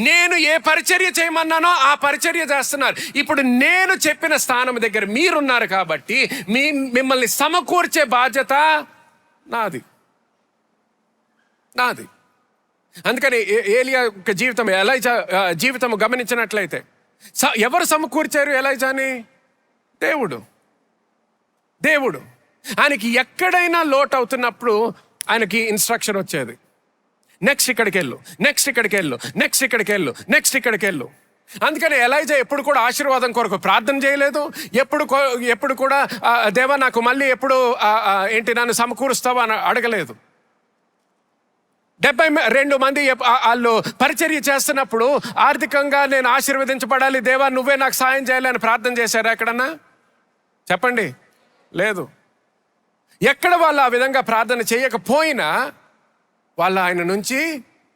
నేను ఏ పరిచర్య చేయమన్నానో ఆ పరిచర్య చేస్తున్నారు. ఇప్పుడు నేను చెప్పిన స్థానం దగ్గర మీరున్నారు కాబట్టి మిమ్మల్ని సమకూర్చే బాధ్యత నాది. అందుకని ఏలియా యొక్క జీవితం, ఎలైజా జీవితం గమనించినట్లయితే ఎవరు సమకూర్చారు ఎలైజాని? దేవుడు. ఆయనకి ఎక్కడైనా లోటు అవుతున్నప్పుడు ఆయనకి ఇన్స్ట్రక్షన్ వచ్చేది, నెక్స్ట్ ఇక్కడికి వెళ్ళు, నెక్స్ట్ ఇక్కడికి వెళ్ళు, నెక్స్ట్ ఇక్కడికి వెళ్ళు, నెక్స్ట్ ఇక్కడికి వెళ్ళు. అందుకని ఎలైజా ఎప్పుడు కూడా ఆశీర్వాదం కొరకు ప్రార్థన చేయలేదు. ఎప్పుడు కూడా దేవా నాకు మళ్ళీ ఎప్పుడు నన్ను సమకూరుస్తావా అని అడగలేదు. 72 మంది వాళ్ళు పరిచర్య చేస్తున్నప్పుడు ఆర్థికంగా నేను ఆశీర్వదించబడాలి దేవా నువ్వే నాకు సాయం చేయాలి అని ప్రార్థన చేశారా ఎక్కడన్నా? చెప్పండి, లేదు. ఎక్కడ వాళ్ళు ఆ విధంగా ప్రార్థన చేయకపోయినా వాళ్ళు ఆయన నుంచి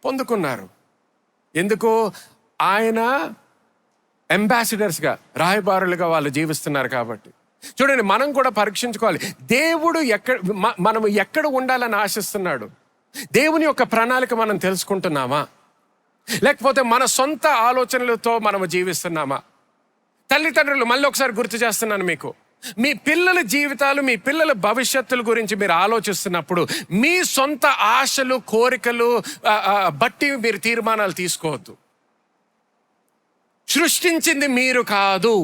పొందుకున్నారు. ఎందుకు? ఆయన అంబాసిడర్స్గా, రాయబారులుగా వాళ్ళు జీవిస్తున్నారు కాబట్టి. చూడండి, మనం కూడా పరీక్షించుకోవాలి. దేవుడు మనము ఎక్కడ ఉండాలని ఆశిస్తున్నాడు? దేవుని యొక్క ప్రణాళిక మనం తెలుసుకుంటున్నామా? లేకపోతే మన సొంత ఆలోచనలతో మనము జీవిస్తున్నామా? తల్లిదండ్రులు, మళ్ళీ ఒకసారి గుర్తు చేస్తున్నాను మీకు, మీ పిల్లల జీవితాలు, మీ పిల్లల భవిష్యత్తుల గురించి మీరు ఆలోచిస్తున్నప్పుడు మీ సొంత ఆశలు, కోరికలు బట్టి మీరు తీర్మానాలు తీసుకోవద్దు. సృష్టించింది మీరు కాదు.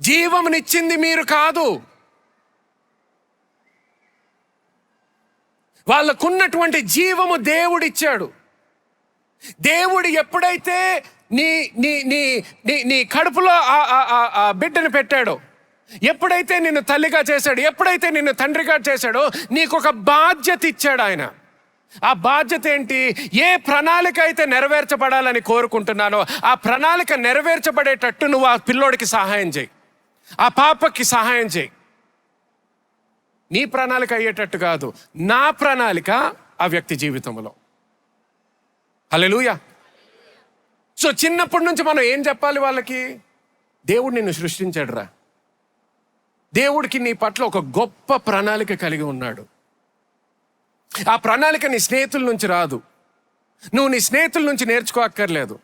జీవమునిచ్చింది మీరు కాదు. వాళ్ళకున్నటువంటి జీవము దేవుడిచ్చాడు. దేవుడు ఎప్పుడైతే నీ నీ నీ నీ నీ కడుపులో ఆ బిడ్డను పెట్టాడో, ఎప్పుడైతే నిన్ను తల్లిగా చేశాడు, ఎప్పుడైతే నిన్ను తండ్రిగా చేశాడో, నీకు ఒక బాధ్యత ఇచ్చాడు ఆయన. ఆ బాధ్యత ఏంటి? ఏ ప్రణాళిక అయితే నెరవేర్చబడాలని కోరుకుంటున్నానో ఆ ప్రణాళిక నెరవేర్చబడేటట్టు నువ్వు ఆ పిల్లోడికి సహాయం చేయి, ఆ పాపకి సహాయం చేయి. నీ ప్రణాళిక అయ్యేటట్టు కాదు, నా ప్రణాళిక ఆ వ్యక్తి జీవితంలో. హల్లెలూయా. సో చిన్నప్పటి నుంచి మనం ఏం చెప్పాలి వాళ్ళకి? దేవుడు నిన్ను సృష్టించాడు రా, దేవుడికి నీ పట్ల ఒక గొప్ప ప్రణాళిక కలిగి ఉన్నాడు. ఆ ప్రణాళిక నీ స్నేహితుల నుంచి రాదు, నువ్వు నీ స్నేహితుల నుంచి నేర్చుకోక్కర్లేదు,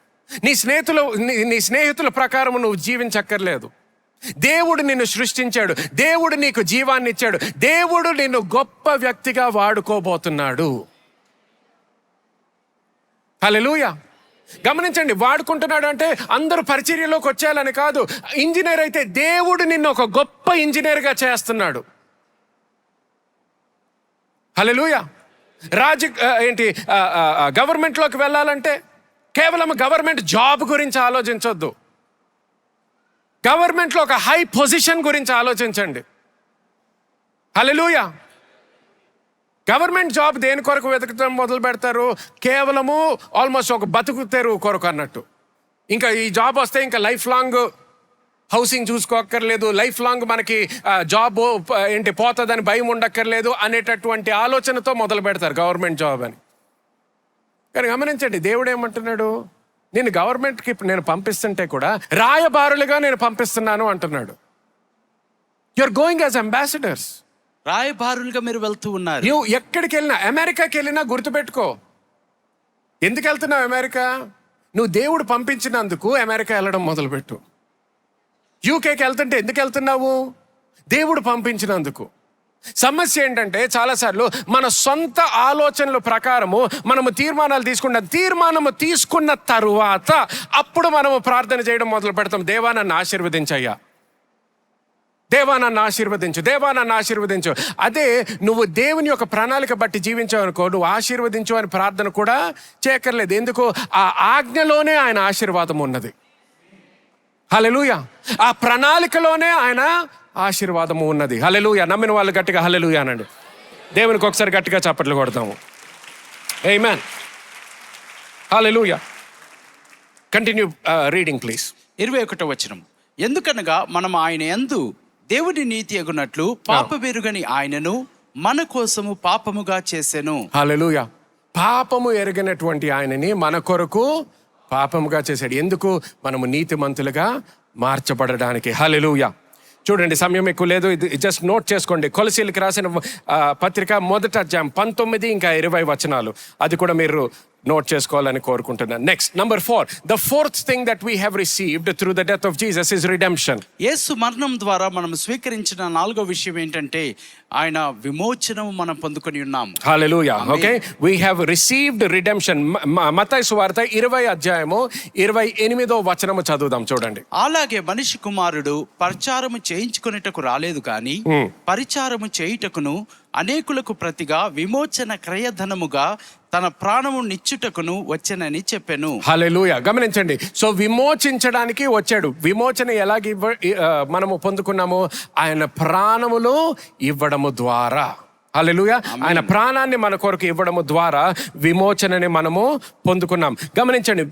నీ స్నేహితుల ప్రకారం నువ్వు జీవించక్కర్లేదు. దేవుడు నిన్ను సృష్టించాడు, దేవుడు నీకు జీవాన్ని ఇచ్చాడు, దేవుడు నిన్ను గొప్ప వ్యక్తిగా వాడుకోబోతున్నాడు. హల్లెలూయా. గమనించండి, వాడుకుంటున్నాడు అంటే అందరూ పరిచర్యలోకి వచ్చేయాలని కాదు. ఇంజనీర్ అయితే దేవుడు నిన్ను ఒక గొప్ప ఇంజనీర్గా చేస్తున్నాడు. హల్లెలూయా. గవర్నమెంట్లోకి వెళ్ళాలంటే కేవలం గవర్నమెంట్ జాబ్ గురించి ఆలోచించొద్దు, గవర్నమెంట్లో ఒక హై పొజిషన్ గురించి ఆలోచించండి. హల్లెలూయా. గవర్నమెంట్ జాబ్ దేని కొరకు వెతకడం మొదలు పెడతారు? కేవలము ఆల్మోస్ట్ ఒక బతుకు తెరువు కొరకు అన్నట్టు. ఇంకా ఈ జాబ్ వస్తే ఇంకా లైఫ్ లాంగ్ హౌసింగ్ చూసుకోక్కర్లేదు, లైఫ్ లాంగ్ మనకి జాబ్ పోతుందని భయం ఉండక్కర్లేదు అనేటటువంటి ఆలోచనతో మొదలు పెడతారు గవర్నమెంట్ జాబ్ అని. కానీ గమనించండి, దేవుడు ఏమంటున్నాడు? నేను గవర్నమెంట్కి నేను పంపిస్తుంటే కూడా రాయబారులుగా నేను పంపిస్తున్నాను అంటున్నాడు. You're going as ambassadors. రాయబారులుగా మీరు వెళ్తూ ఉన్నారు. నువ్వు ఎక్కడికి వెళ్ళినా, అమెరికాకి వెళ్ళినా గుర్తుపెట్టుకో, ఎందుకు వెళ్తున్నావు అమెరికా? నువ్వు దేవుడు పంపించినందుకు అమెరికా వెళ్ళడం మొదలుపెట్టు. యూకేకి వెళ్తుంటే ఎందుకు వెళ్తున్నావు? దేవుడు పంపించినందుకు. సమస్య ఏంటంటే చాలాసార్లు మన సొంత ఆలోచనల ప్రకారము మనము తీర్మానము తీసుకున్న తరువాత అప్పుడు మనము ప్రార్థన చేయడం మొదలు పెడతాం. దేవా నన్ను ఆశీర్వదించయ్యా, దేవా నన్ను ఆశీర్వదించు, దేవా నన్ను ఆశీర్వదించు. అదే నువ్వు దేవుని యొక్క ప్రణాళిక బట్టి జీవించావు అనుకో, నువ్వు ఆశీర్వదించు అని ప్రార్థన కూడా చేయక్కర్లేదు. ఎందుకు? ఆ ఆజ్ఞలోనే ఆయన ఆశీర్వాదం ఉన్నది. హల్లెలూయా. ఆ ప్రణాళికలోనే ఆయన ఆశీర్వాదము ఉన్నది. హల్లెలూయా. నమ్మిన వాళ్ళు గట్టిగా హల్లెలూయా అనండి. దేవునికి ఒకసారి గట్టిగా చప్పట్లు కొడతాము. ఆమేన్. హల్లెలూయా. Continue reading please. 21వ వచనం. ఎందుకనగా మనం ఆయన యందు దేవుని నీతి అగునట్లు పాపమెరుగని ఆయనను మన కోసము పాపముగా చేసెను. హల్లెలూయా. పాపము ఎరగనటువంటి ఆయనని మన కొరకు పాపముగా చేశాడు. ఎందుకు? మనము నీతిమంతులుగా మార్చబడడానికి. హల్లెలూయా. చూడండి, సమయం ఎక్కువ లేదు, ఇది జస్ట్ నోట్ చేసుకోండి. కొలసీలకు రాసిన పత్రిక 1వ అధ్యాయం 19 ఇంకా 20 వచనాలు, అది కూడా మీరు నోట్ చేసుకోవాలని కోరుకుంటున్నాను. Next, number 4, the fourth thing that we have received through the death of Jesus is redemption. యేసు మరణం ద్వారా మనం స్వీకరించిన 4వ విషయం ఏంటంటే ఆయన విమోచనం మనం పొందుకొని ఉన్నాము. హల్లెలూయా. Okay, we have received redemption. మత్తయి సువార్త 20 అధ్యాయము 28వ వచనము చదువుదాం చూడండి. అలాగే మనిషి కుమారుడు పరిచారము చేయించుకొనుటకు రాలేదు కానీ పరిచారము చేయుటకును అనేకులకు ప్రతిగా విమోచన క్రయధనముగా తన ప్రాణము నిచ్చుటకును వచ్చెనని చెప్పెను. హల్లెలూయా. గమనించండి, సో విమోచించడానికి వచ్చాడు. విమోచన ఎలాగ మనము పొందుకున్నాము? ఆయన ప్రాణములు ఇవ్వడము ద్వారా. హల్లెలూయా. ఆయన ప్రాణాన్ని మన కొరకు ఇవ్వడము ద్వారా విమోచనని మనము పొందుకున్నాం. గమనించండి,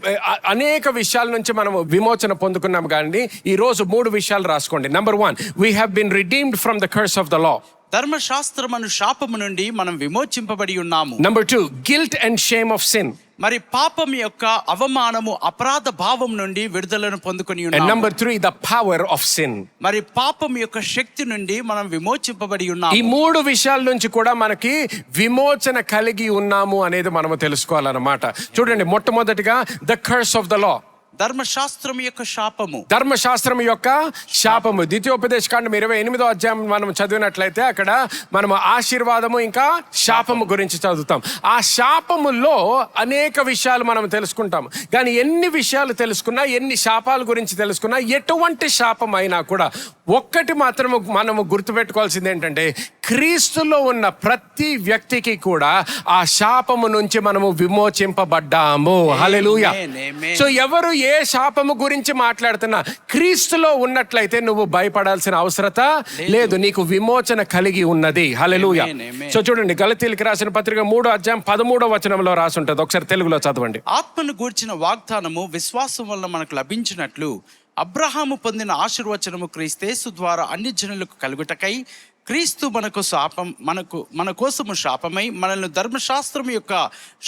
అనేక విషయాల నుంచి మనము విమోచన పొందుకున్నాం. కానీ ఈ రోజు 3 విషయాలు రాసుకోండి. Number 1, we have been redeemed from the curse of the law. ధర్మశాస్త్రమును శాపము నుండి మనం విమోచింపబడి ఉన్నాము. Number 2, guilt and shame of sin. మరి పాపం యొక్క అవమానము అపరాధ భావం నుండి విడుదలను పొందుకొని ఉన్నాము. Number 3, the power of sin. మరి పాపం యొక్క శక్తి నుండి మనం విమోచింపబడి ఉన్నాము. ఈ 3 విషయాల నుంచి కూడా మనకి విమోచన కలిగి ఉన్నాము అనేది మనము తెలుసుకోవాలన్నమాట. చూడండి, మొట్టమొదటిగా ద కర్స్ ఆఫ్ ద లా. ధర్మశాస్త్రం యొక్క శాపము. ధర్మశాస్త్రం యొక్క శాపము. ద్వితీయోపదేశకాండం 28వ అధ్యాయం మనం చదివినట్లయితే అక్కడ మనము ఆశీర్వాదము ఇంకా శాపము గురించి చదువుతాం. ఆ శాపములో అనేక విషయాలు మనం తెలుసుకుంటాం. కానీ ఎన్ని విషయాలు తెలుసుకున్నా, ఎన్ని శాపాల గురించి తెలుసుకున్నా, ఎటువంటి శాపం అయినా కూడా ఒక్కటి మాత్రము మనము గుర్తుపెట్టుకోవాల్సింది ఏంటంటే, క్రీస్తులో ఉన్న ప్రతి వ్యక్తికి కూడా ఆ శాపము నుంచి మనము విమోచింపబడ్డాము. హల్లెలూయా. సో ఎవరు ఏ శాపము గురించి మాట్లాడుతున్నా, క్రీస్తులో ఉన్నట్లయితే నువ్వు భయపడాల్సిన అవసరత లేదు. నీకు విమోచన కలిగి ఉన్నది. హల్లెలూయా. సో చూడండి, గలతీయులకు రాసిన పత్రిక 3వ అధ్యాయం 13వ వచనంలో రాసి ఉంటుంది. ఒకసారి తెలుగులో చదవండి. ఆత్మను గూర్చిన వాగ్దానము విశ్వాసం వల్ల మనకు లభించినట్లు అబ్రహాము పొందిన ఆశీర్వచనము క్రీస్తు ద్వారా అన్ని జనులకు కలుగుటకై క్రీస్తు మన కోసము శాపమై మనల్ని ధర్మశాస్త్రం యొక్క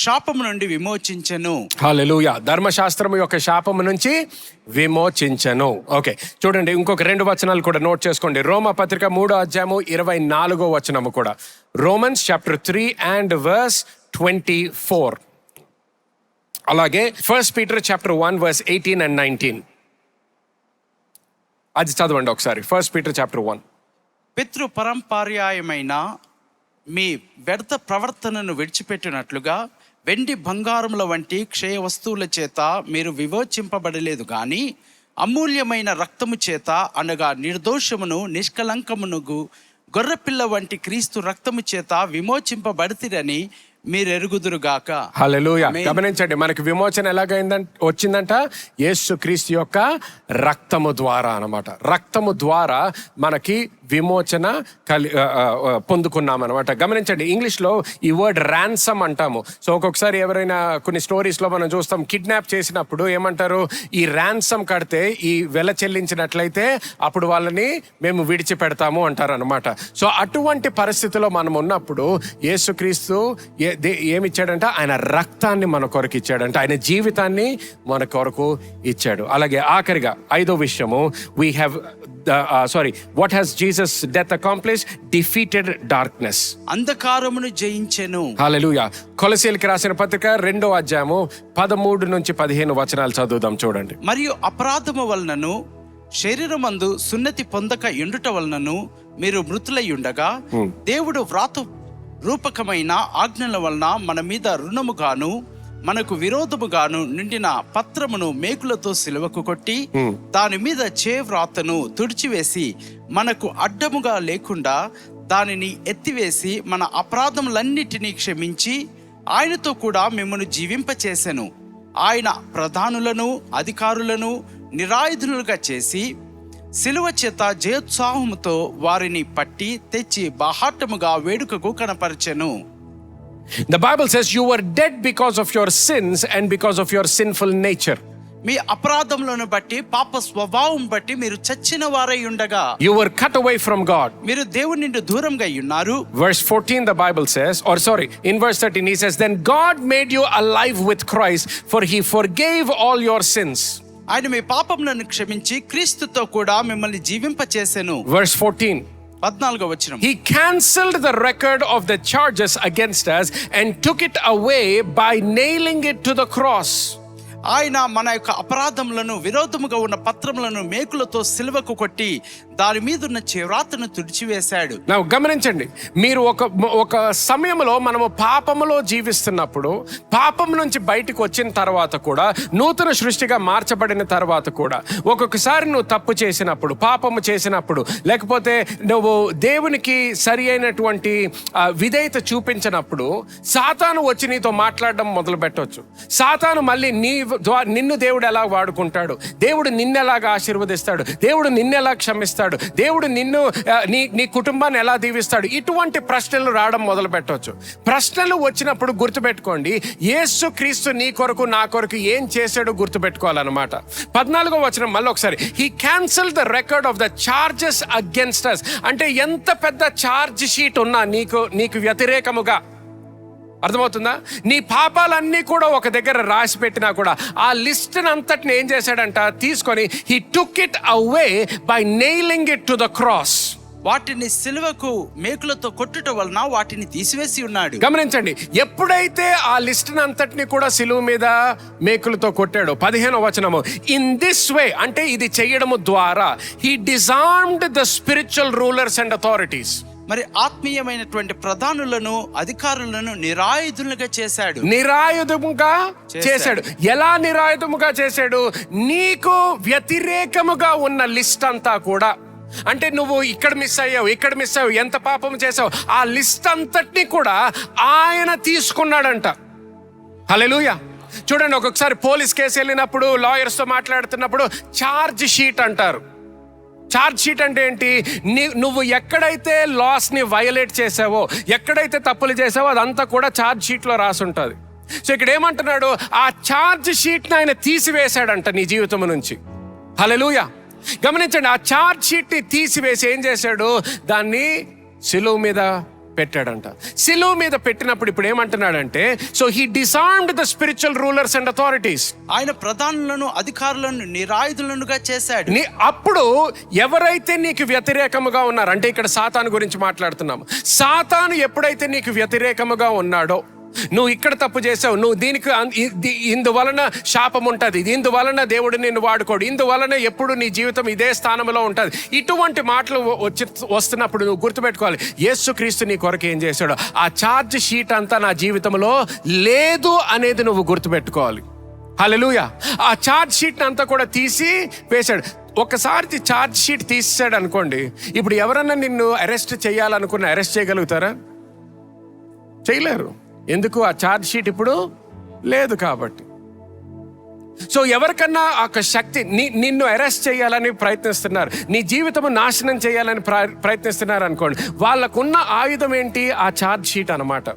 శాపము నుండి విమోచించెను. హల్లెలూయా. ధర్మశాస్త్రం యొక్క శాపము నుంచి విమోచించెను. ఓకే, చూడండి, ఇంకొక 2 వచనాలు కూడా నోట్ చేసుకోండి. రోమా పత్రిక 3వ అధ్యాయము 24వ వచనము కూడా. Romans chapter 3 and verse 24. అలాగే 1 Peter chapter 1 verse 18 and 19. అది చదవండి ఒకసారి. 1 Peter chapter 1. పితృ పరంపర్యాయమైన మీ వ్యర్థ ప్రవర్తనను విడిచిపెట్టినట్లుగా వెండి బంగారముల వంటి క్షయ వస్తువుల చేత మీరు విమోచింపబడలేదు కానీ అమూల్యమైన రక్తము చేత, అనగా నిర్దోషమును నిష్కలంకమును గొర్రెపిల్ల వంటి క్రీస్తు రక్తము చేత విమోచింపబడితిరని మీరు ఎరుగుదురుగాక. హల్లెలూయా. గమనించండి, మనకి విమోచన వచ్చిందంట యేసు క్రీస్తు యొక్క రక్తము ద్వారా అన్నమాట. రక్తము ద్వారా మనకి విమోచన పొందుకున్నాం అనమాట. గమనించండి, ఇంగ్లీష్లో ఈ వర్డ్ ర్యాన్సమ్ అంటాము. సో ఒక్కొక్కసారి ఎవరైనా కొన్ని స్టోరీస్లో మనం చూస్తాం, కిడ్నాప్ చేసినప్పుడు ఏమంటారు, ఈ ర్యాన్సమ్ కడితే, ఈ వెల చెల్లించినట్లయితే అప్పుడు వాళ్ళని మేము విడిచిపెడతాము అంటారు అనమాట. సో అటువంటి పరిస్థితిలో మనం ఉన్నప్పుడు యేసుక్రీస్తు ఏమిచ్చాడంట? ఆయన రక్తాన్ని మన కొరకు ఇచ్చాడంట. ఆయన జీవితాన్ని మన కొరకు ఇచ్చాడు. అలాగే ఆఖరిగా 5వ విషయము, we have what has Jesus death accomplished? Defeated darkness. అంధకారమును జయించెను. హల్లెలూయా. కొలసీయులకు రాసిన పత్రిక 2వ అధ్యాయము 13 నుంచి 15 వచనాలు చదువుదాం చూడండి. మరియు అపరాధము వలనను శరీరమందు సున్నతి పొందక ఎండుట వలనను మీరు మృతులై ఉండగా దేవుడు వ్రాత రూపకమైన ఆజ్ఞల వలన మన మీద రుణముగాను మనకు విరోధముగాను నిండిన పత్రమును మేకులతో సిలువకు కొట్టి దాని మీద వ్రాతను తుడిచివేసి మనకు అడ్డముగా లేకుండా దానిని ఎత్తివేసి మన అపరాధములన్నిటినీ క్షమించి ఆయనతో కూడా మిమ్మల్ని జీవింపచేసెను. ఆయన ప్రధానులను అధికారులను నిరాయుధులుగా చేసి సిలువ చేత జయోత్సాహముతో వారిని పట్టి తెచ్చి బాహాటముగా వేడుకకు కనపరచెను. The Bible says you were dead because of your sins and because of your sinful nature. మీ అపరాధములను బట్టి, పాప స్వభావం బట్టి మీరు చచ్చిన వారై ఉండగా, you were cut away from God. మీరు దేవుని నుండి దూరంగా ఉన్నారు. Verse 14 the Bible says, in verse 13 he says, then God made you alive with Christ, for he forgave all your sins. ఆయన మీ పాపములను క్షమించి క్రీస్తుతో కూడా మిమ్మల్ని జీవింపచేసెను. Verse 14 14వ వచనం. He cancelled the record of the charges against us and took it away by nailing it to the cross. ఆయన మన యొక్క అపరాధములను, విరోధముగా ఉన్న పత్రములను మేకులతో సిలువకు కొట్టి దాని మీద ఉన్న చేవ్రాతను తుడిచివేశాడు. నా గమనించండి, మీరు ఒక సమయంలో మనము పాపములో జీవిస్తున్నప్పుడు, పాపం నుంచి బయటకు వచ్చిన తర్వాత కూడా, నూతన సృష్టిగా మార్చబడిన తర్వాత కూడా, ఒక్కొక్కసారి నువ్వు తప్పు చేసినప్పుడు, పాపము చేసినప్పుడు, లేకపోతే నువ్వు దేవునికి సరి అయినటువంటి విధేయత చూపించినప్పుడు, సాతాను వచ్చి నీతో మాట్లాడడం మొదలు పెట్టవచ్చు. సాతాను మళ్ళీ నిన్ను దేవుడు ఎలా వాడుకుంటాడు, దేవుడు నిన్నెలాగా ఆశీర్వదిస్తాడు, దేవుడు నిన్నెలా క్షమిస్తాడు, దేవుడు నిన్ను నీ కుటుంబాన్ని ఎలా దీవిస్తాడు, ఇటువంటి ప్రశ్నలు రావడం మొదలు పెట్టవచ్చు. ప్రశ్నలు వచ్చినప్పుడు గుర్తుపెట్టుకోండి, యేసు క్రీస్తు నీ కొరకు నా కొరకు ఏం చేశాడో గుర్తుపెట్టుకోవాలన్నమాట. 14వ వచనం మళ్ళీ ఒకసారి. He cancel the record of the charges against us. అంటే ఎంత పెద్ద ఛార్జ్ షీట్ ఉన్నా నీకు వ్యతిరేకముగా, అర్థమవుతుందా? నీ పాపాలన్నీ కూడా ఒక దగ్గర రాసి పెట్టినా కూడా ఆ లిస్ట్ అంతటిని ఏం చేశాడంట, తీసుకొని he took it away by nailing it to the cross. వాటిని సిలువకు మేకులతో కొట్టుట వలన వాటిని తీసివేసి ఉన్నాడు. గమనించండి, ఎప్పుడైతే ఆ లిస్ట్ అంతటిని కూడా సిలువ మీద మేకులతో కొట్టాడు. 15వ వచనము. ఇన్ దిస్ వే, అంటే ఇది చేయడము ద్వారా, he disarmed the spiritual rulers and authorities. మరి ఆత్మీయమైనటువంటి ప్రధానులను, అధికారులను నిరాయుధులుగా చేశాడు. నిరాయుధముగా చేశాడు. ఎలా నిరాయుధముగా చేశాడు? నీకు వ్యతిరేకముగా ఉన్న లిస్ట్ అంతా కూడా, అంటే నువ్వు ఇక్కడ మిస్ అయ్యావు, ఇక్కడ మిస్ అయ్యావు, ఎంత పాపం చేసావు, ఆ లిస్ట్ అంతటిని కూడా ఆయన తీసుకున్నాడంట. హల్లెలూయా. చూడండి, ఒక్కొక్కసారి పోలీస్ కేసు వెళ్ళినప్పుడు, లాయర్స్తో మాట్లాడుతున్నప్పుడు ఛార్జ్ షీట్ అంటారు. ఛార్జ్ షీట్ అంటే ఏంటి? నువ్వు ఎక్కడైతే లాస్ని వయలేట్ చేసావో, ఎక్కడైతే తప్పులు చేసావో, అదంతా కూడా ఛార్జ్ షీట్లో రాసి ఉంటుంది. సో ఇక్కడ ఏమంటున్నాడు, ఆ ఛార్జ్ షీట్ని ఆయన తీసివేశాడంట నీ జీవితం నుంచి. హల్లెలూయా. గమనించండి, ఆ ఛార్జ్ షీట్ని తీసివేసి ఏం చేశాడు, దాన్ని సిలువ మీద పెట్టాడంట. సిలువ మీద పెట్టినప్పుడు ఇప్పుడు ఏమంటున్నాడంటే, so he disarmed the spiritual rulers and authorities. ఆయన ప్రధానులను, అధికారులను నిరాయుధులుగా చేశాడు. అప్పుడు ఎవరైతే నీకు వ్యతిరేకముగా ఉన్నారు, అంటే ఇక్కడ సాతాను గురించి మాట్లాడుతున్నాము. సాతాను ఎప్పుడైతే నీకు వ్యతిరేకముగా ఉన్నాడో, నువ్వు ఇక్కడ తప్పు చేసావు, నువ్వు దీనికి ఇందువలన శాపం ఉంటుంది, ఇందువలన దేవుడు నిన్ను వాడుకోడు, ఇందువలన ఎప్పుడు నీ జీవితం ఇదే స్థానంలో ఉంటుంది, ఇటువంటి మాటలు వస్తున్నప్పుడు నువ్వు గుర్తుపెట్టుకోవాలి, యేసుక్రీస్తు నీ కొరకు ఏం చేశాడో ఆ ఛార్జ్ షీట్ అంతా నా జీవితంలో లేదు అనేది నువ్వు గుర్తుపెట్టుకోవాలి. హల్లెలూయా. ఆ ఛార్జ్ షీట్ అంతా కూడా తీసి వేశాడు. ఒకసారి ఛార్జ్ షీట్ తీసాడు అనుకోండి, ఇప్పుడు ఎవరన్నా నిన్ను అరెస్ట్ చేయాలనుకున్న అరెస్ట్ చేయగలుగుతారా? చేయలేరు. ఎందుకు? ఆ ఛార్జ్ షీట్ ఇప్పుడు లేదు కాబట్టి. సో ఎవరికన్నా ఒక శక్తి నిన్ను అరెస్ట్ చేయాలని ప్రయత్నిస్తున్నారు, నీ జీవితం నాశనం చేయాలని ప్రయత్నిస్తున్నారు అనుకోండి, వాళ్ళకున్న ఆయుధం ఏంటి? ఆ ఛార్జ్ షీట్ అన్నమాట.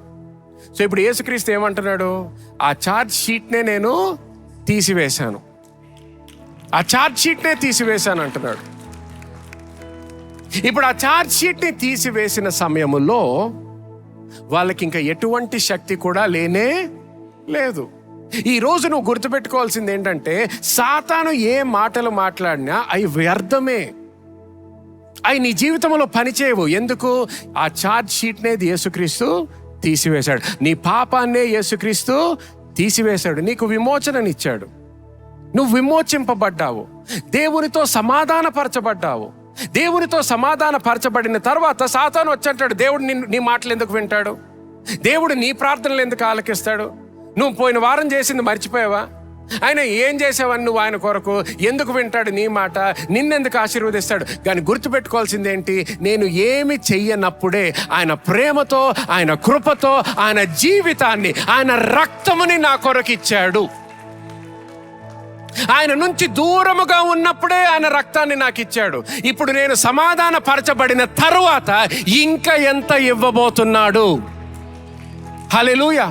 సో ఇప్పుడు యేసుక్రీస్తు ఏమంటున్నాడు, ఆ ఛార్జ్ షీట్నే నేను తీసివేశాను, ఆ ఛార్జ్ షీట్నే తీసివేశాను అంటున్నాడు. ఇప్పుడు ఆ ఛార్జ్ షీట్ని తీసివేసిన సమయంలో వాళ్ళకి ఇంకా ఎటువంటి శక్తి కూడా లేనే లేదు. ఈరోజు నువ్వు గుర్తుపెట్టుకోవాల్సింది ఏంటంటే, సాతాను ఏ మాటలు మాట్లాడినా అవి వ్యర్థమే, అవి నీ జీవితంలో పనిచేయవు. ఎందుకు? ఆ ఛార్జ్ షీట్నే యేసుక్రీస్తు తీసివేశాడు. నీ పాపాన్నే యేసుక్రీస్తు తీసివేశాడు, నీకు విమోచననిచ్చాడు, నువ్వు విమోచింపబడ్డావు, దేవునితో సమాధానపరచబడ్డావు. దేవునితో సమాధానపరచబడిన తర్వాత సాతాను వచ్చంటాడు, దేవుడు నీ మాటలు ఎందుకు వింటాడు, దేవుడు నీ ప్రార్థనలు ఎందుకు ఆలకిస్తాడు, నువ్వు పోయిన వారం చేసింది మర్చిపోయావా, ఆయన ఏం చేసావని నువ్వు ఆయన కొరకు, ఎందుకు వింటాడు నీ మాట, నిన్నెందుకు ఆశీర్వదిస్తాడు. కానీ గుర్తుపెట్టుకోవాల్సింది ఏంటి? నేను ఏమి చెయ్యనప్పుడే ఆయన ప్రేమతో, ఆయన కృపతో, ఆయన జీవితాన్ని, ఆయన రక్తముని నా కొరకు ఇచ్చాడు. ఆయన నుంచి దూరముగా ఉన్నప్పుడే ఆయన రక్తాన్ని నాకు ఇచ్చాడు. ఇప్పుడు నేను సమాధాన పరచబడిన తరువాత ఇంకా ఎంత ఇవ్వబోతున్నాడు. హల్లెలూయా.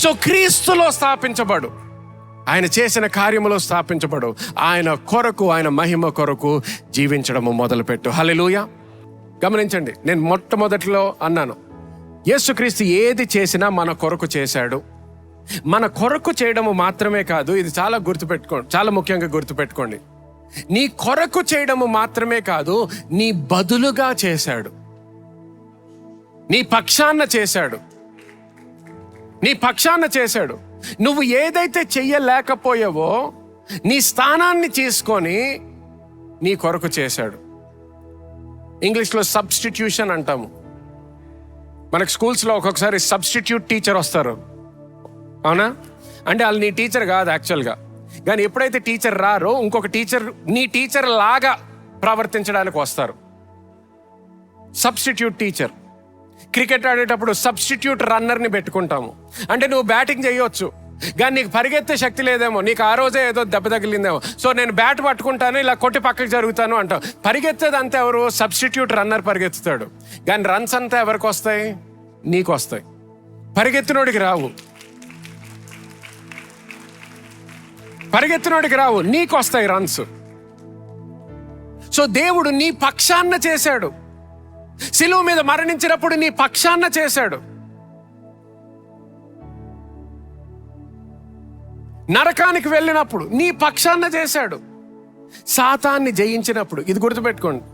సో క్రీస్తులో స్థాపించబడు, ఆయన చేసిన కార్యములో స్థాపించబడు, ఆయన కొరకు, ఆయన మహిమ కొరకు జీవించడము మొదలుపెట్టు. హల్లెలూయా. గమనించండి, నేను మొట్టమొదటిలో అన్నాను, యేసుక్రీస్తు ఏది చేసినా మన కొరకు చేశాడు. మన కొరకు చేయడము మాత్రమే కాదు, ఇది చాలా గుర్తుపెట్టుకోండి, చాలా ముఖ్యంగా గుర్తుపెట్టుకోండి, నీ కొరకు చేయడము మాత్రమే కాదు, నీ బదులుగా చేశాడు. నీ పక్షాన చేశాడు, నీ పక్షాన చేశాడు. నువ్వు ఏదైతే చెయ్యలేకపోయావో నీ స్థానాన్ని తీసుకొని నీ కొరకు చేశాడు. ఇంగ్లీష్లో సబ్స్టిట్యూషన్ అంటాము. మనకు స్కూల్స్లో ఒక్కొక్కసారి సబ్స్టిట్యూట్ టీచర్ వస్తారు, అవునా? అంటే వాళ్ళు నీ టీచర్ కాదు యాక్చువల్గా, కానీ ఎప్పుడైతే టీచర్ రారో ఇంకొక టీచర్ నీ టీచర్ లాగా ప్రవర్తించడానికి వస్తారు. Substitute teacher. క్రికెట్ ఆడేటప్పుడు సబ్స్టిట్యూట్ రన్నర్ని పెట్టుకుంటాము. అంటే నువ్వు బ్యాటింగ్ చేయొచ్చు కానీ నీకు పరిగెత్తే శక్తి లేదేమో, నీకు ఆ రోజే ఏదో దెబ్బ తగిలిందేమో, సో నేను బ్యాట్ పట్టుకుంటాను ఇలా కొట్టి పక్కకి జరుగుతాను అంటావు. పరిగెత్తేది అంతా ఎవరు? సబ్స్టిట్యూట్ రన్నర్ పరిగెత్తుతాడు. కానీ రన్స్ అంతా ఎవరికి వస్తాయి? నీకు వస్తాయి. పరిగెత్తినోడికి రావు, పరిగెత్తినోడికి రావు, నీకు వస్తాయి రన్స్. సో దేవుడు నీ పక్షాన చేశాడు. శిలువ మీద మరణించినప్పుడు నీ పక్షాన చేశాడు. నరకానికి వెళ్ళినప్పుడు నీ పక్షాన చేశాడు. సాతాన్ని జయించినప్పుడు, ఇది గుర్తుపెట్టుకోండి,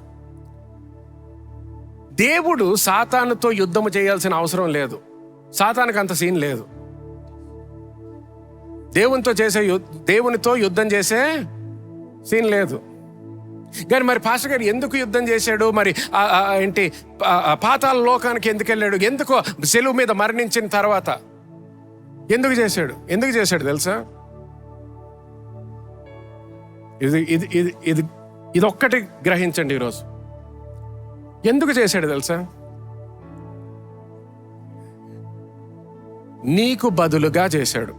దేవుడు సాతానుతో యుద్ధము చేయాల్సిన అవసరం లేదు. సాతానికి అంత సీన్ లేదు. దేవునితో యుద్ధం చేసే సీన్ లేదు. కానీ మరి పాస్టర్ గారు ఎందుకు యుద్ధం చేశాడు? మరి పాతాళ లోకానికి ఎందుకు వెళ్ళాడు? ఎందుకో శిలువ మీద మరణించిన తర్వాత ఎందుకు చేశాడు తెలుసా? ఇది ఒక్కటి గ్రహించండి ఈరోజు. ఎందుకు చేశాడు తెలుసా? నీకు బదులుగా చేశాడు.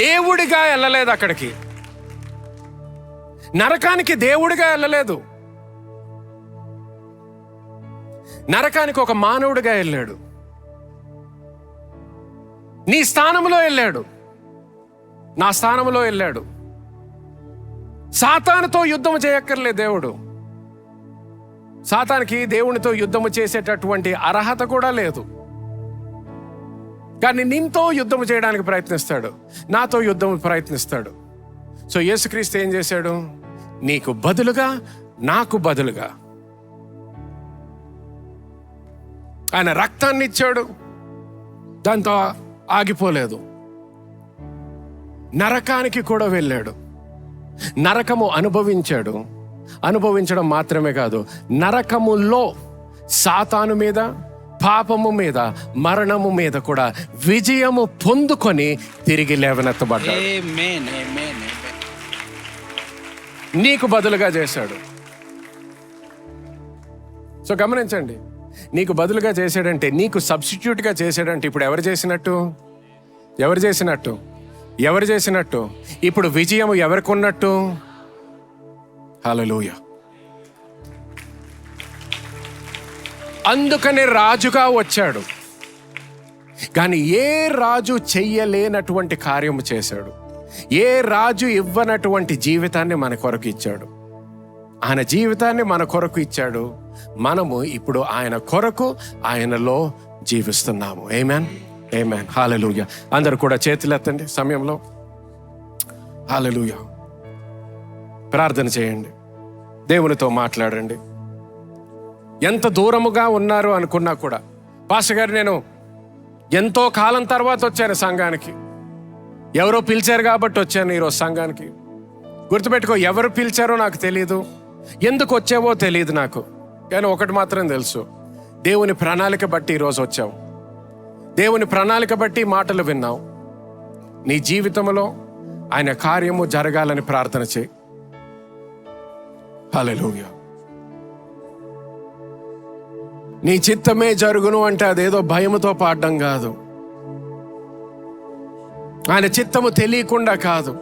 దేవుడిగా వెళ్ళలేదు అక్కడికి, నరకానికి దేవుడిగా వెళ్ళలేదు. నరకానికి ఒక మానవుడిగా వెళ్ళాడు. నీ స్థానంలో వెళ్ళాడు, నా స్థానంలో వెళ్ళాడు. సాతానుతో యుద్ధం చేయక్కర్లేదు దేవుడు. సాతానికి దేవునితో యుద్ధము చేసేటటువంటి అర్హత కూడా లేదు. కానీ నీతో యుద్ధం చేయడానికి ప్రయత్నిస్తాడు, నాతో యుద్ధం ప్రయత్నిస్తాడు. సో యేసుక్రీస్తు ఏం చేశాడు? నీకు బదులుగా, నాకు బదులుగా ఆయన రక్తాన్ని ఇచ్చాడు. దాంతో ఆగిపోలేదు, నరకానికి కూడా వెళ్ళాడు. నరకము అనుభవించాడు. అనుభవించడం మాత్రమే కాదు, నరకములో సాతాను మీద, పాపము మీద, మరణము మీద కూడా విజయము పొందుకొని తిరిగి లేవనెత్తబడ్డాడు. నీకు బదులుగా చేశాడు. సో గమనించండి, నీకు బదులుగా చేశాడంటే, నీకు సబ్స్టిట్యూట్గా చేశాడంటే ఇప్పుడు ఎవరు చేసినట్టు? ఇప్పుడు విజయం ఎవరికి ఉన్నట్టు? హల్లెలూయా. అందుకనే రాజుగా వచ్చాడు. కానీ ఏ రాజు చెయ్యలేనటువంటి కార్యము చేశాడు. ఏ రాజు ఇవ్వనటువంటి జీవితాన్ని మన కొరకు ఇచ్చాడు. ఆయన జీవితాన్ని మన కొరకు ఇచ్చాడు. మనము ఇప్పుడు ఆయన కొరకు, ఆయనలో జీవిస్తున్నాము. ఆమేన్, ఆమేన్, హల్లెలూయా. అందరూ కూడా చేతులెత్తండి సమయంలో. హల్లెలూయా. ప్రార్థన చేయండి, దేవునితో మాట్లాడండి. ఎంత దూరముగా ఉన్నారు అనుకున్నా కూడా, పాస్టర్ గారు నేను ఎంతో కాలం తర్వాత వచ్చాను సంఘానికి, ఎవరో పిలిచారు కాబట్టి వచ్చాను ఈరోజు సంఘానికి. గుర్తుపెట్టుకో, ఎవరు పిలిచారో నాకు తెలియదు, ఎందుకు వచ్చావో తెలియదు నాకు. కానీ ఒకటి మాత్రం తెలుసు, దేవుని ప్రణాళిక బట్టి ఈరోజు వచ్చావు. దేవుని ప్రణాళిక బట్టి మాటలు విన్నావు. నీ జీవితంలో ఆయన కార్యము జరగాలని ప్రార్థన చేయి. హల్లెలూయా. నీ చిత్తమే జరుగును అంటే అదేదో భయముతో పాడడం కాదు, ఆయన చిత్తము తెలియకుండా కాదు.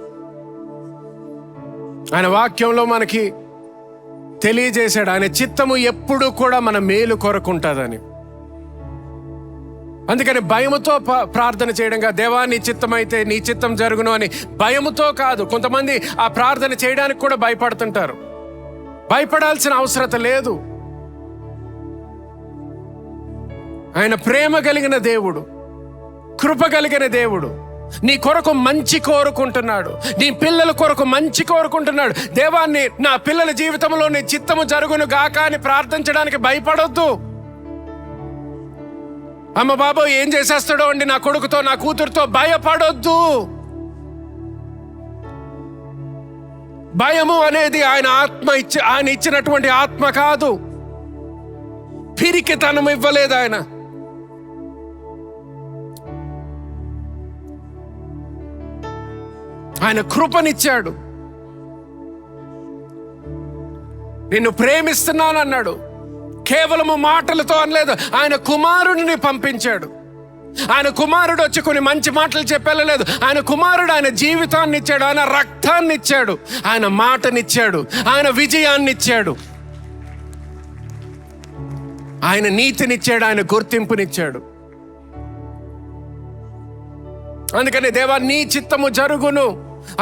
ఆయన వాక్యంలో మనకి తెలియజేశాడు, ఆయన చిత్తము ఎప్పుడు కూడా మన మేలు కొరకుంటుందని. అందుకని భయముతో ప్రార్థన చేయడంగా, దేవా నీ చిత్తమైతే నీ చిత్తం జరుగును అని భయముతో కాదు. కొంతమంది ఆ ప్రార్థన చేయడానికి కూడా భయపడుతుంటారు. భయపడాల్సిన అవసరం లేదు. ఆయన ప్రేమ కలిగిన దేవుడు, కృప కలిగిన దేవుడు, నీ కొరకు మంచి కోరుకుంటున్నాడు. నీ పిల్లల కొరకు మంచి కోరుకుంటున్నాడు. దేవాన్ని నా పిల్లల జీవితంలో నీ చిత్తము జరుగును గాక అని ప్రార్థించడానికి భయపడొద్దు. అమ్మ బాబు ఏం చేసేస్తాడో అండి నా కొడుకుతో నా కూతురుతో భయపడొద్దు. భయము అనేది ఆయన ఇచ్చినటువంటి ఆత్మ కాదు. పిరికితనం ఇవ్వలేదు ఆయన. ఆయన కృపనిచ్చాడు. నిన్ను ప్రేమిస్తున్నానన్నాడు. కేవలము మాటలతో అనలేదు, ఆయన కుమారుడిని పంపించాడు. ఆయన కుమారుడు వచ్చి కొన్ని మంచి మాటలు చెప్పలేదు. ఆయన కుమారుడు ఆయన జీవితాన్ని ఇచ్చాడు, ఆయన రక్తాన్ని ఇచ్చాడు, ఆయన మాటనిచ్చాడు, ఆయన విజయాన్ని ఇచ్చాడు, ఆయన నీతినిచ్చాడు, ఆయన గుర్తింపునిచ్చాడు. అందుకని దేవా నీ చిత్తము జరుగును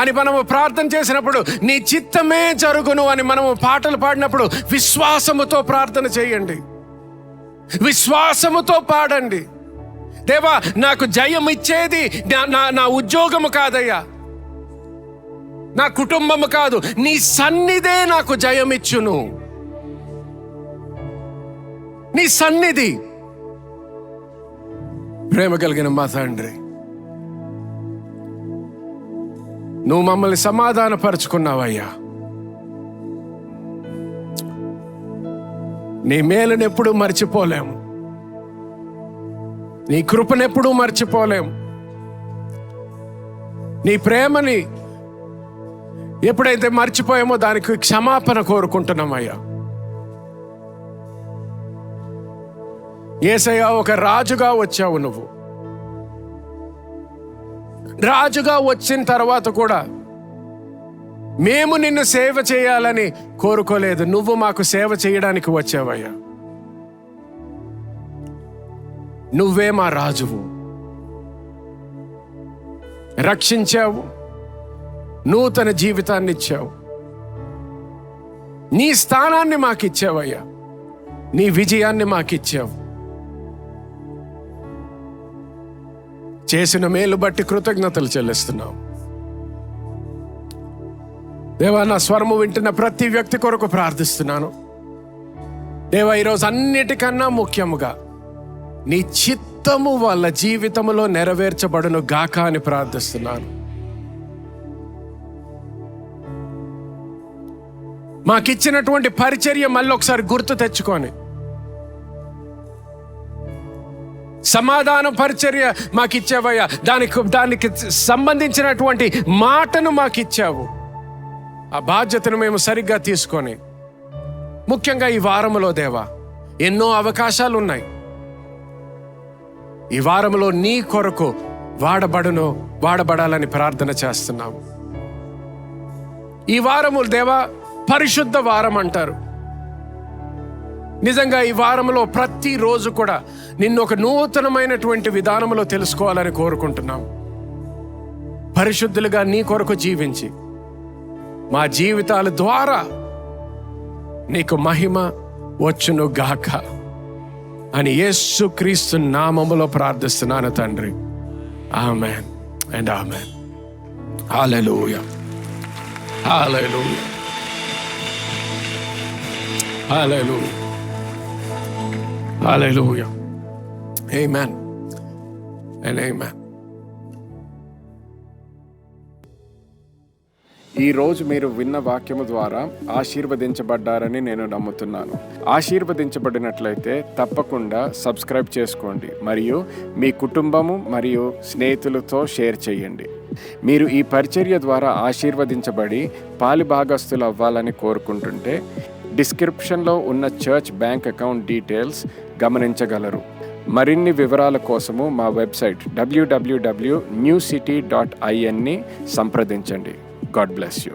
అని మనము ప్రార్థన చేసినప్పుడు, నీ చిత్తమే జరుగును అని మనము పాటలు పాడినప్పుడు విశ్వాసముతో ప్రార్థన చేయండి, విశ్వాసముతో పాడండి. దేవా నాకు జయం ఇచ్చేది నా ఉద్యోగము కాదయ్యా, నా కుటుంబము కాదు, నీ సన్నిధే నాకు జయమిచ్చును. నీ సన్నిధి. ప్రేమ కలిగిన మా తండ్రి, నువ్వు మమ్మల్ని సమాధానపరుచుకున్నావయ్యా. నీ మేలుని ఎప్పుడూ మర్చిపోలేము, నీ కృపనెప్పుడూ మర్చిపోలేము, నీ ప్రేమని ఎప్పుడైతే మర్చిపోయామో దానికి క్షమాపణ కోరుకుంటున్నామయ్యా. యేసయ్యా, ఒక రాజుగా వచ్చావు. నువ్వు రాజుగా వచ్చిన తర్వాత కూడా మేము నిన్ను సేవ చేయాలని కోరుకోలేదు, నువ్వు మాకు సేవ చేయడానికి వచ్చావయ్యా. నువ్వే మా రాజువు. రక్షించావు, నూతన జీవితాన్ని ఇచ్చావు, నీ స్థానాన్ని మాకిచ్చావయ్యా, నీ విజయాన్ని మాకిచ్చావు. చేసిన మేలు బట్టి కృతజ్ఞతలు చెల్లిస్తున్నావు. దేవా, నా స్వరము వింటున్న ప్రతి వ్యక్తి కొరకు ప్రార్థిస్తున్నాను. దేవా, ఈరోజు అన్నిటికన్నా ముఖ్యముగా నీ చిత్తము వాళ్ళ జీవితంలో నెరవేర్చబడును గాక అని ప్రార్థిస్తున్నాను. మాకిచ్చినటువంటి పరిచర్య మళ్ళీ ఒకసారి గుర్తు తెచ్చుకొని, సమాధాన పరిచర్య మాకిచ్చావయ్యా, దానికి సంబంధించినటువంటి మాటను మాకిచ్చావు. ఆ బాధ్యతను మేము సరిగ్గా తీసుకొని, ముఖ్యంగా ఈ వారములో దేవా ఎన్నో అవకాశాలు ఉన్నాయి. ఈ వారములో నీ కొరకు వాడబడాలని ప్రార్థన చేస్తున్నాము. ఈ వారము దేవా పరిశుద్ధ వారం అంటారు. నిజంగా ఈ వారంలో ప్రతిరోజు కూడా నిన్ను ఒక నూతనమైనటువంటి విధానంలో తెలుసుకోవాలని కోరుకుంటున్నాం. పరిశుద్ధులుగా నీ కొరకు జీవించి మా జీవితాల ద్వారా నీకు మహిమ వచ్చును గాక అని యేసుక్రీస్తు నామములో ప్రార్థిస్తున్నాను తండ్రి. ఆమేన్ అండ్ ఆమేన్. హల్లెలూయా, హల్లెలూయా, హల్లెలూయా, హల్లెలూయా. ఆమేన్ అండ్ ఆమేన్. ఈ రోజు మీరు విన్న వాక్యము ద్వారా ఆశీర్వదించబడ్డారని నేను నమ్ముతున్నాను. ఆశీర్వదించబడినట్లయితే తప్పకుండా సబ్స్క్రైబ్ చేసుకోండి మరియు మీ కుటుంబము మరియు స్నేహితులతో షేర్ చేయండి. మీరు ఈ పరిచర్య ద్వారా ఆశీర్వదించబడి పాలిభాగస్తులు అవ్వాలని కోరుకుంటుంటే డిస్క్రిప్షన్లో ఉన్న చర్చ్ బ్యాంక్ అకౌంట్ డీటెయిల్స్ గమనించగలరు. మరిన్ని వివరాల కోసము మా వెబ్సైట్ www.newcity.in ని సంప్రదించండి. God bless you.